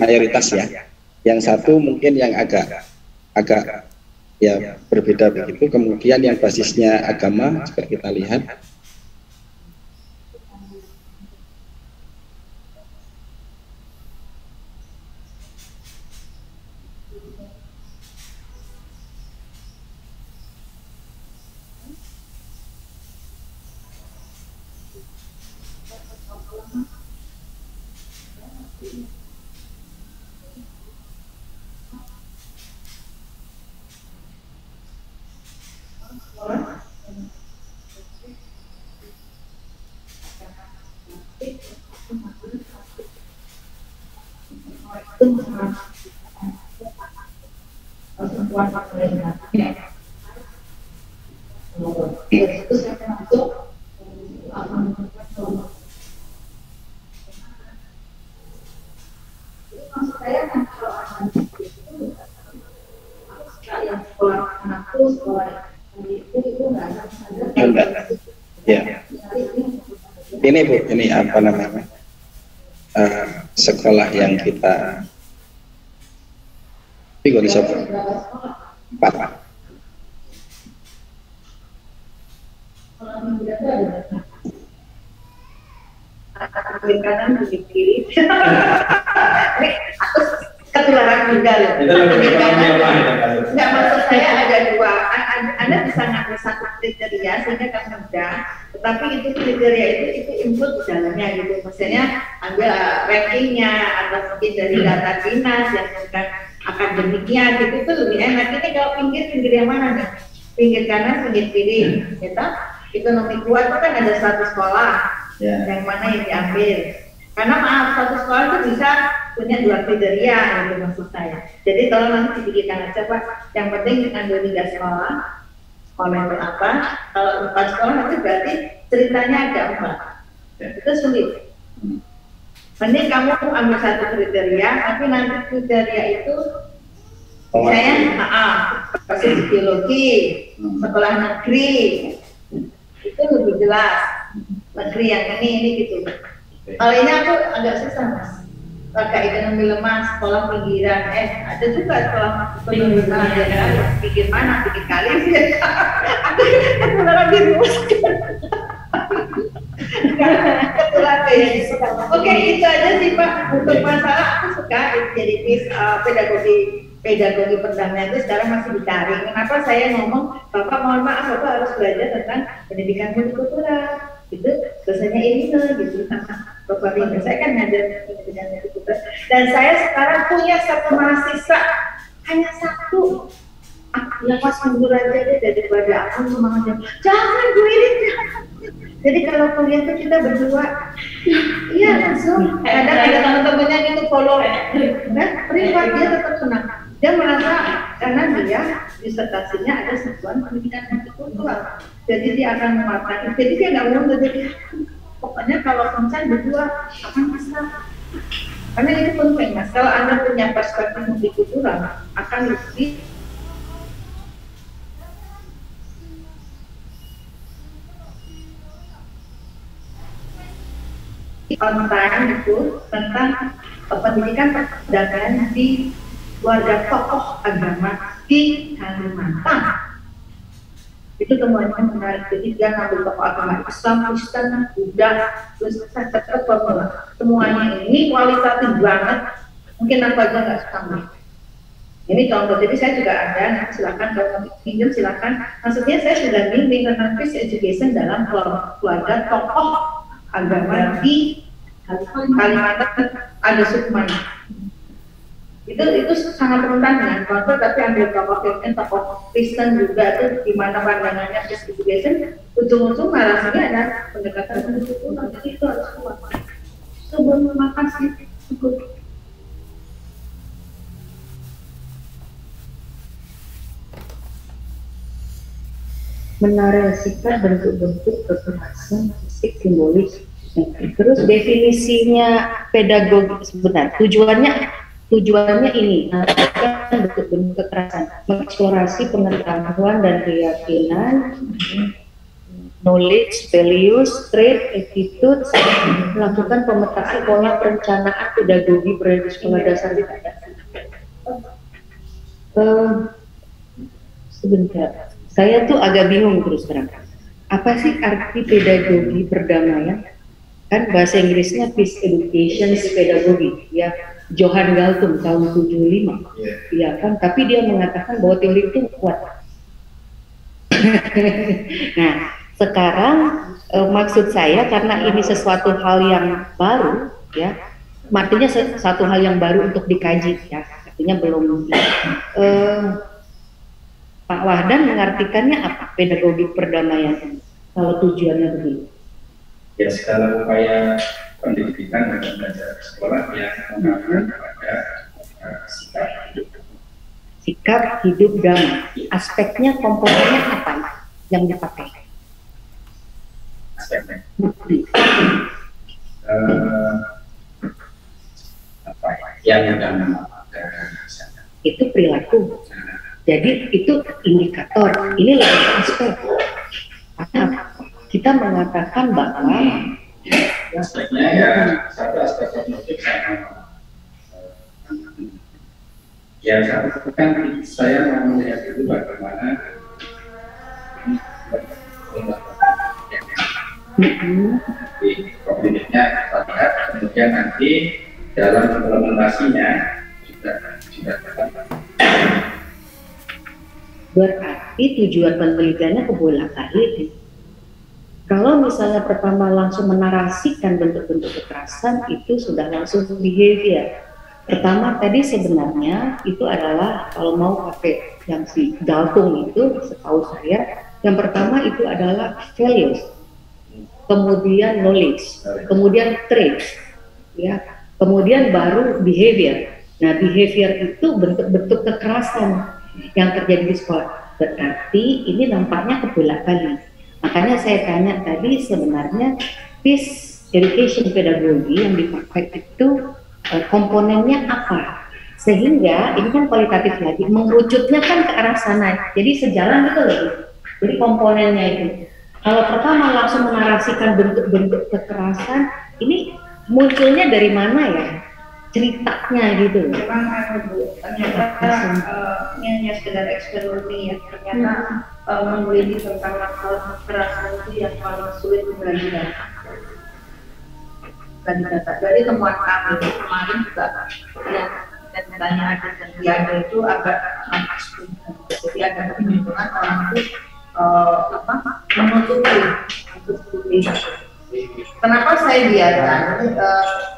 mayoritas ya. Yang satu mungkin yang agak ya berbeda begitu. Kemudian yang basisnya agama juga kita lihat. Ya. Ini Bu, ini sekolah yang kita Pak.
Kanan di kiri. Aku ketularan juga loh. Nggak, maksud saya ada dua. Anda bisa ngambil satu kriteria sehingga kan mudah. Tetapi itu kriteria itu input di dalamnya gitu. Maksudnya ambil rankingnya atau mungkin dari data dinas yang bukan akademiknya gitu, itu lebih enak. Ini kalau pinggir yang mana nih? Pinggir kanan, pinggir kiri, gitu. Ekonomi kuat itu kan ada satu sekolah, yang mana yang diambil. Karena maaf, satu sekolah itu bisa punya dua kriteria, gitu maksud saya. Jadi kalau nanti dipikirkan aja Pak, yang penting ambil 3 sekolah itu apa? Kalau 4 sekolah itu berarti ceritanya ada 4. Itu sulit. Mending kamu ambil satu kriteria, tapi nanti kriteria itu saya basis biologi, sekolah negeri, itu lebih jelas. Negeri yang ini gitu. Kalau ini aku agak susah Mas. Pakai ekonomi lemah, sekolah pinggiran, ada juga sekolah ekonomi lemah, pikir mana, pikir kali sih. Aku malah dirumuskan. Oke, itu aja sih Pak. Untuk masalah aku suka jadi pedagogi perdamaian itu sekarang masih dicari. Kenapa saya ngomong, Bapak mohon maaf, Bapak harus belajar tentang pendidikan multikultural. Itu biasanya ini gitu sama Bapak Rindu. Saya kan ngajar pendidikan multikultural. Dan saya sekarang punya satu mahasiswa, hanya satu. Lepas mundur aja deh daripada aku semangat. Jangan Bu ini, jangan. Jadi kalau kuliah itu kita berdua, iya langsung. Kadang ada teman-temannya gitu follow, privat dia tetap senang. Dia merasa karena dia disertasinya ada satuan pendidikan multikultural. Jadi dia akan mematahkan. Jadi dia nggak mau jadi. Pokoknya kalau konsen berdua akan masalah. Karena itu penting Mas. Kalau Anda punya perspektif multikultural akan lebih konten itu tentang pendidikan perdamaian di keluarga tokoh agama di Kalimantan. Itu temuannya menarik. Jadi dia ngambil tokoh agama Islam, Kristen, Buddha, terus semuanya ini kualitatif banget. Mungkin aku aja nggak sama. Ini contoh. Jadi saya juga ada. Nanti silakan kalau mau pinjam silakan. Maksudnya saya sudah bimbing tentang Peace Education dalam keluarga tokoh agama di Kalimantan, ada Sukman. Itu sangat rentan dengan konflik, tapi ambil tokoh Kristen juga itu gimana pandangannya Peace Education, ujung-ujung narasinya ada pendekatan multikultural. Jadi itu harus kuat. Sebelum makasih cukup.
Menarasikan bentuk-bentuk kekerasan fisik simbolis. Terus definisinya pedagogi sebentar. Tujuannya ini menarasikan bentuk-bentuk kekerasan, mengeksplorasi pengetahuan dan keyakinan knowledge, values, trait, attitude, melakukan pemetaan pola perencanaan pedagogi berada di sekolah dasar di sebentar, saya tuh agak bingung terus terang. Apa sih arti pedagogi perdamaian? Kan bahasa Inggrisnya Peace Education Pedagogy, ya. Johann Galtung tahun 75, ya kan? Tapi dia mengatakan bahwa teori itu kuat. Nah, sekarang maksud saya karena ini sesuatu hal yang baru, ya, artinya satu hal yang baru untuk dikaji, ya, artinya belum. Pak Wahdan mengartikannya apa pedagogi perdamaian kalau tujuannya begitu?
Ya, segala upaya pendidikan dan belajar sekolah yang mengarahkan kepada
sikap hidup damai. Aspeknya, komponennya apa yang dipakai?
Aspeknya apa yang damai
itu perilaku. Jadi itu indikator. Ini lebih aspek. Karena kita mengatakan bahwa
aspeknya ya satu aspek kognitif sama ya satu kan saya mau melihat itu bagaimana di kognitifnya kita lihat, kemudian nanti dalam implementasinya juga
berarti tujuan penelitiannya kebolak-balik. Kalau misalnya pertama langsung menarasikan bentuk-bentuk kekerasan, itu sudah langsung behavior. Pertama tadi sebenarnya itu adalah kalau mau pakai yang si Galtung itu, setahu saya, yang pertama itu adalah values, kemudian knowledge, kemudian traits, ya, kemudian baru behavior. Nah, behavior itu bentuk-bentuk kekerasan yang terjadi di sekolah. Berarti ini nampaknya kebolak-balik. Makanya saya tanya tadi sebenarnya Peace Education Pedagogy yang dipakai itu komponennya apa? Sehingga ini kan kualitatif lagi, mengerucutnya kan ke arah sana. Jadi sejalan gitu loh. Jadi komponennya itu. Kalau pertama langsung menarasikan bentuk-bentuk kekerasan, ini munculnya dari mana ya? Ceritanya gitu.
Memang ternyata ini hanya sekedar eksperimen ya. Ternyata meneliti tentang masalah kekerasan itu yang paling sulit membagi data. Dari temuan kami kemarin juga yang datanya ada dan tiada itu agak ekstrim. Jadi ada kemungkinan orang itu menutupi untuk studi. Kenapa saya biarkan?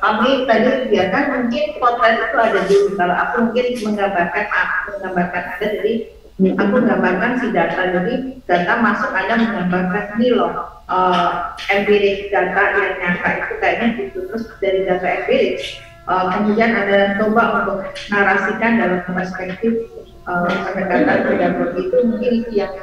Kami tadi biarkan mungkin potret itu ada dulu. Kalau aku mungkin menggambarkan ada, jadi aku menggambarkan si data. Jadi data masuk ada menggambarkan ini loh empirik data yang nyata itu kayaknya gitu. Terus dari data empirik kemudian ada coba untuk narasikan dalam perspektif pendekatan pedagogi itu mungkin itu yang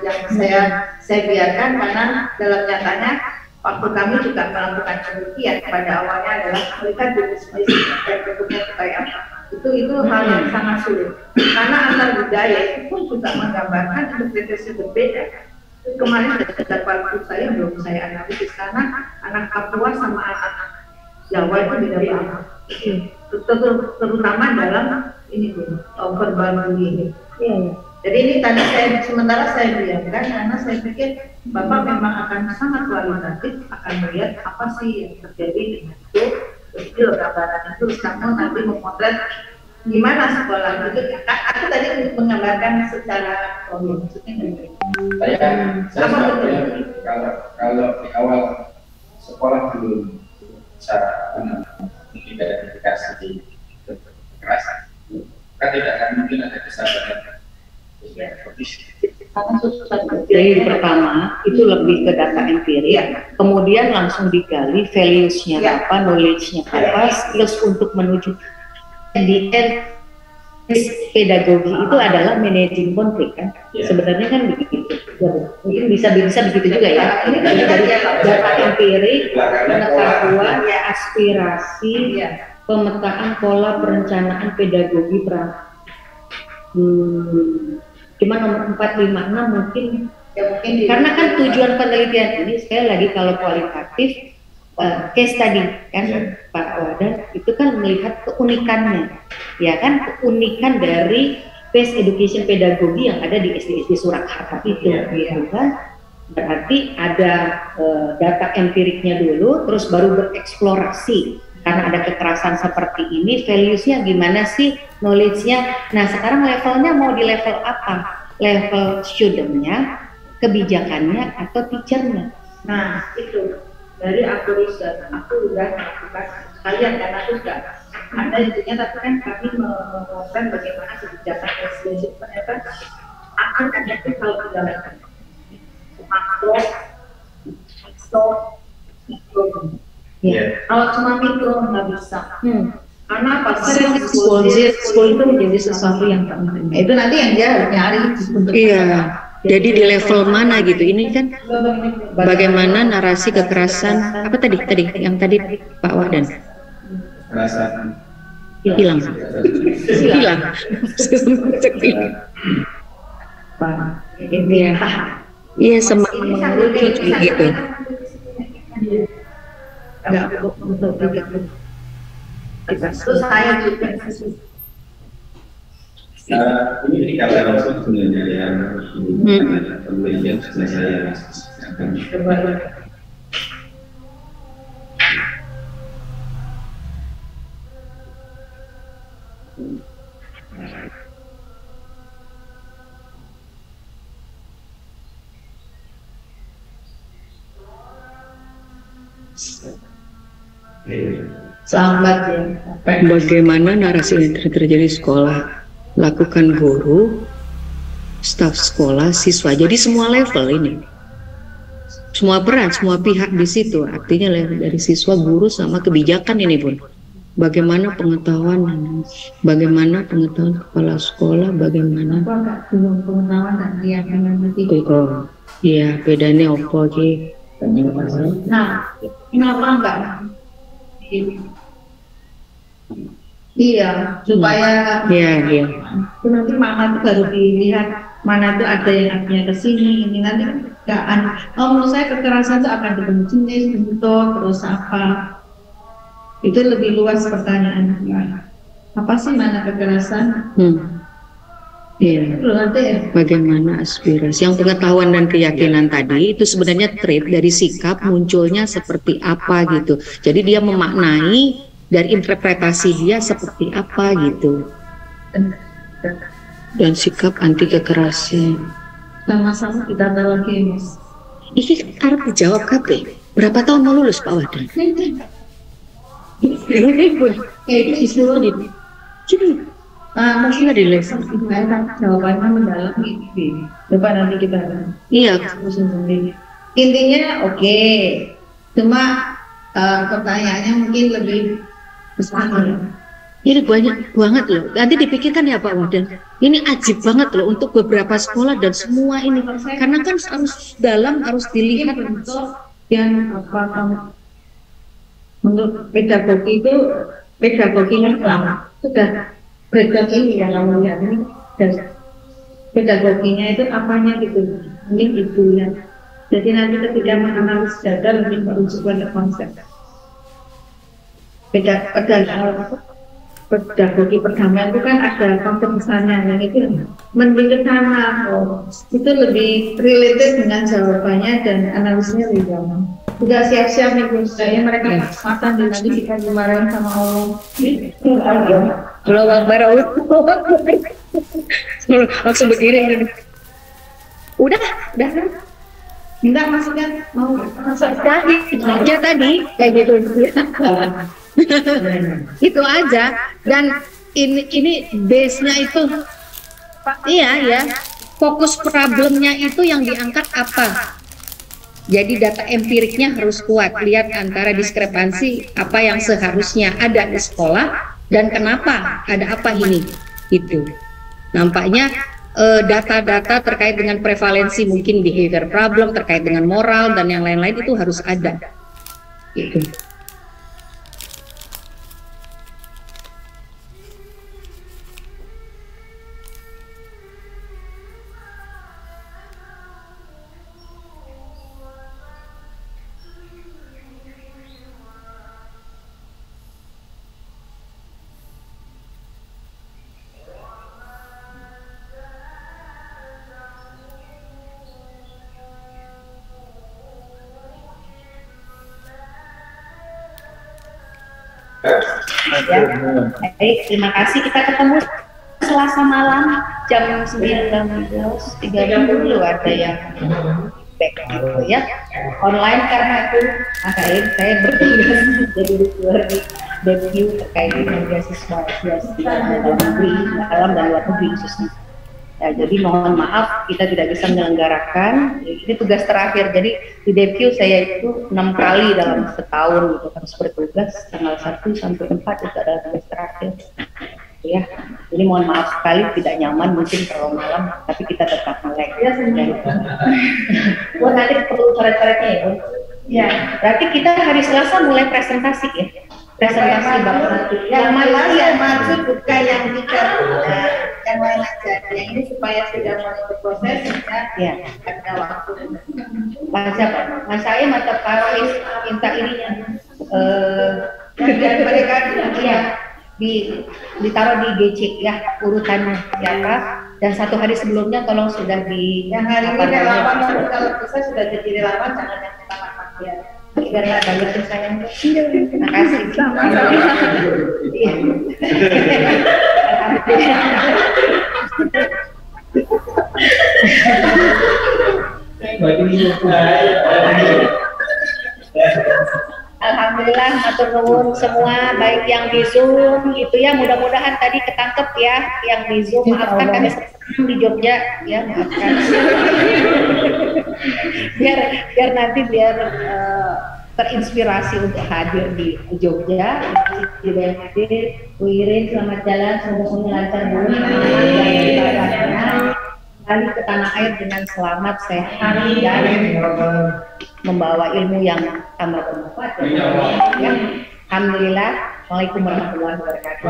saya biarkan karena dalam nyatanya waktu kami juga melakukan penelitian pada awalnya adalah melihat jenis dan bentuknya kayak apa. Itu hal yang sangat sulit karena antar budaya itu pun juga menggambarkan interpretasi berbeda. Kemarin dari waktu saya belum saya analisis karena anak Papua sama anak Jawa itu beda banget. Terutama dalam ini verbal bullying. Jadi ini tadi sementara saya biarkan karena saya pikir Bapak memang akan sangat kualitatif akan melihat apa sih yang terjadi dengan itu. Jadi gambaran itu kamu nanti memotret gimana sekolah itu. Aku tadi menggambarkan secara maksudnya
saya kalau di awal sekolah belum bisa mengidentifikasi kekerasan, kan tidak akan mungkin ada kesadaran.
Jadi pertama itu lebih ke data empirik, kemudian langsung digali values-nya apa, knowledge-nya apa, skills untuk menuju di end pedagogi itu adalah managing konflik kan, sebenarnya kan begitu. Mungkin bisa begitu juga ya. Ini dari data empirik, pengetahuan, aspirasi, pemetaan pola perencanaan pedagogi cuma nomor 4, 5, 6 mungkin Karena kan tujuan penelitian ini sekali lagi kalau kualitatif case tadi kan Pak Wadan itu kan melihat keunikannya, ya kan, keunikan dari base education pedagogi yang ada di SD Surakarta itu, gitu kan. Berarti ada data empiriknya dulu, terus baru bereksplorasi karena ada kekerasan seperti ini, values-nya gimana sih, knowledge-nya. Nah sekarang levelnya mau di level apa? Level student-nya, kebijakannya, atau teacher-nya. Nah itu dari aku riset, aku udah melakukan sekalian karena aku sudah ada intinya, tapi kan kami mengatakan bagaimana kebijakan SDG ternyata akan efektif kalau dijalankan makro, mikro. Ya, kalau cuma mikro nggak bisa. Karena apa? Sering school itu menjadi sesuatu yang penting. Itu nanti yang dia nyari untuk.
Iya. Jadi di level mana gitu? Ini kan bagaimana narasi kekerasan apa tadi yang tadi Pak Wadan?
Kekerasan
Hilang. Iya. Iya, semakin mengerucut gitu.
Terus saya juga
ini dikatakan langsung sebenarnya yang penelitian sudah saya akan
selamat ya.
Bagaimana narasi yang terjadi di sekolah, lakukan guru, staf sekolah, siswa. Jadi semua level ini, semua peran, semua pihak di situ. Artinya dari siswa, guru, sama kebijakan ini pun. Bagaimana pengetahuan kepala sekolah, bagaimana
pengetahuan dan keyakinan nanti.
Oh, iya, bedanya apa sih?
Nah, kenapa enggak? Iya, supaya
Iya.
itu nanti mana itu baru dilihat, mana itu ada yang artinya ke sini, ini nanti enggak. Menurut saya kekerasan itu akan dengan jenis, bentuk, terus apa? Itu lebih luas pertanyaannya. Apa sih mana kekerasan?
Iya. Bagaimana aspirasi, yang pengetahuan dan keyakinan tadi itu sebenarnya trait dari sikap munculnya seperti apa gitu. Jadi dia memaknai dari interpretasi dia seperti apa gitu. Dan sikap anti kekerasan.
Sama-sama kita tahu lagi, Mas.
Ini harus dijawab KP. Berapa tahun mau lulus Pak Wadan?
Kayak itu disuruh di.
Mungkin ada di level.
Jawabannya mendalam ini. Coba nanti kita.
Iya.
Intinya oke. Cuma pertanyaannya mungkin lebih besar.
Ini banyak banget loh. Nanti dipikirkan ya Pak Wadan. Ini ajib banget loh untuk beberapa sekolah dan semua ini. Karena kan harus dalam, harus dilihat
bentuk yang apa menurut pedagogi itu pedagoginya lama sudah breakdown ini yang kamu lihat ini, dan pedagoginya itu apanya gitu, ini itu ya. Jadi nanti ketika menganalisis data lebih merujuk pada konsep. Pedagogi perdamaian itu kan ada konsep besarnya, yang itu mendidik sana, itu lebih related dengan jawabannya dan analisisnya lebih gampang. Sudah siap-siap nih Bu, saya mereka pas-pasan dan nanti kita dimarahin sama Allah.
Kalau Bang Bara langsung begini. Udah.
Enggak, maksudnya mau
aja tadi kayak gitu. Itu aja. Dan ini base-nya itu iya, fokus problemnya itu yang diangkat apa. Jadi data empiriknya harus kuat, lihat antara diskrepansi apa yang seharusnya ada di sekolah dan kenapa, ada apa ini, gitu. Nampaknya data-data terkait dengan prevalensi mungkin behavior problem, terkait dengan moral dan yang lain-lain itu harus ada, gitu.
Ya, baik, terima kasih. Kita ketemu Selasa malam jam 19.30 ada yang back gitu ya, online karena itu saya bertugas jadi reviewer di review terkait dengan beasiswa dalam negeri, dalam dan luar negeri khususnya. Ya, jadi mohon maaf kita tidak bisa menyelenggarakan, ini tugas terakhir. Jadi di review saya itu 6 kali dalam setahun gitu, harus bertugas tanggal 1 sampai 4 itu adalah tugas terakhir. Ya, jadi mohon maaf sekali tidak nyaman mungkin kalau malam, tapi kita tetap melek. Ya, nanti perlu coret-coretnya ya, Bu. Ya, berarti kita hari Selasa mulai presentasi ya. Presentasi bab 1.
Yang maksud bukan yang kita yang lain aja. Yang ini supaya sudah mulai berproses ya. Ada waktu.
Mas siapa? Mas saya mata Paris minta ininya.
Dan mereka
ya. Ditaruh di GC ya urutannya ya Kak, dan 1 hari sebelumnya tolong sudah di
yang hari ini relawan, kalau bisa sudah jadi relawan jangan yang pertama ya
biar nggak banyak sayang. Terima kasih. Alhamdulillah, matur nuwun semua, baik yang di Zoom gitu ya, mudah-mudahan tadi ketangkep ya, yang di Zoom, maafkan kami sedang di Jogja ya, maafkan. biar nanti terinspirasi untuk hadir di Jogja. Juga yang hadir, Bu Irin, selamat jalan, semoga lancar Bu. Kembali ke tanah air dengan selamat, sehat dan membawa ilmu yang tambah bermanfaat. Ya. Alhamdulillah. Waalaikumsalam warahmatullahi wabarakatuh.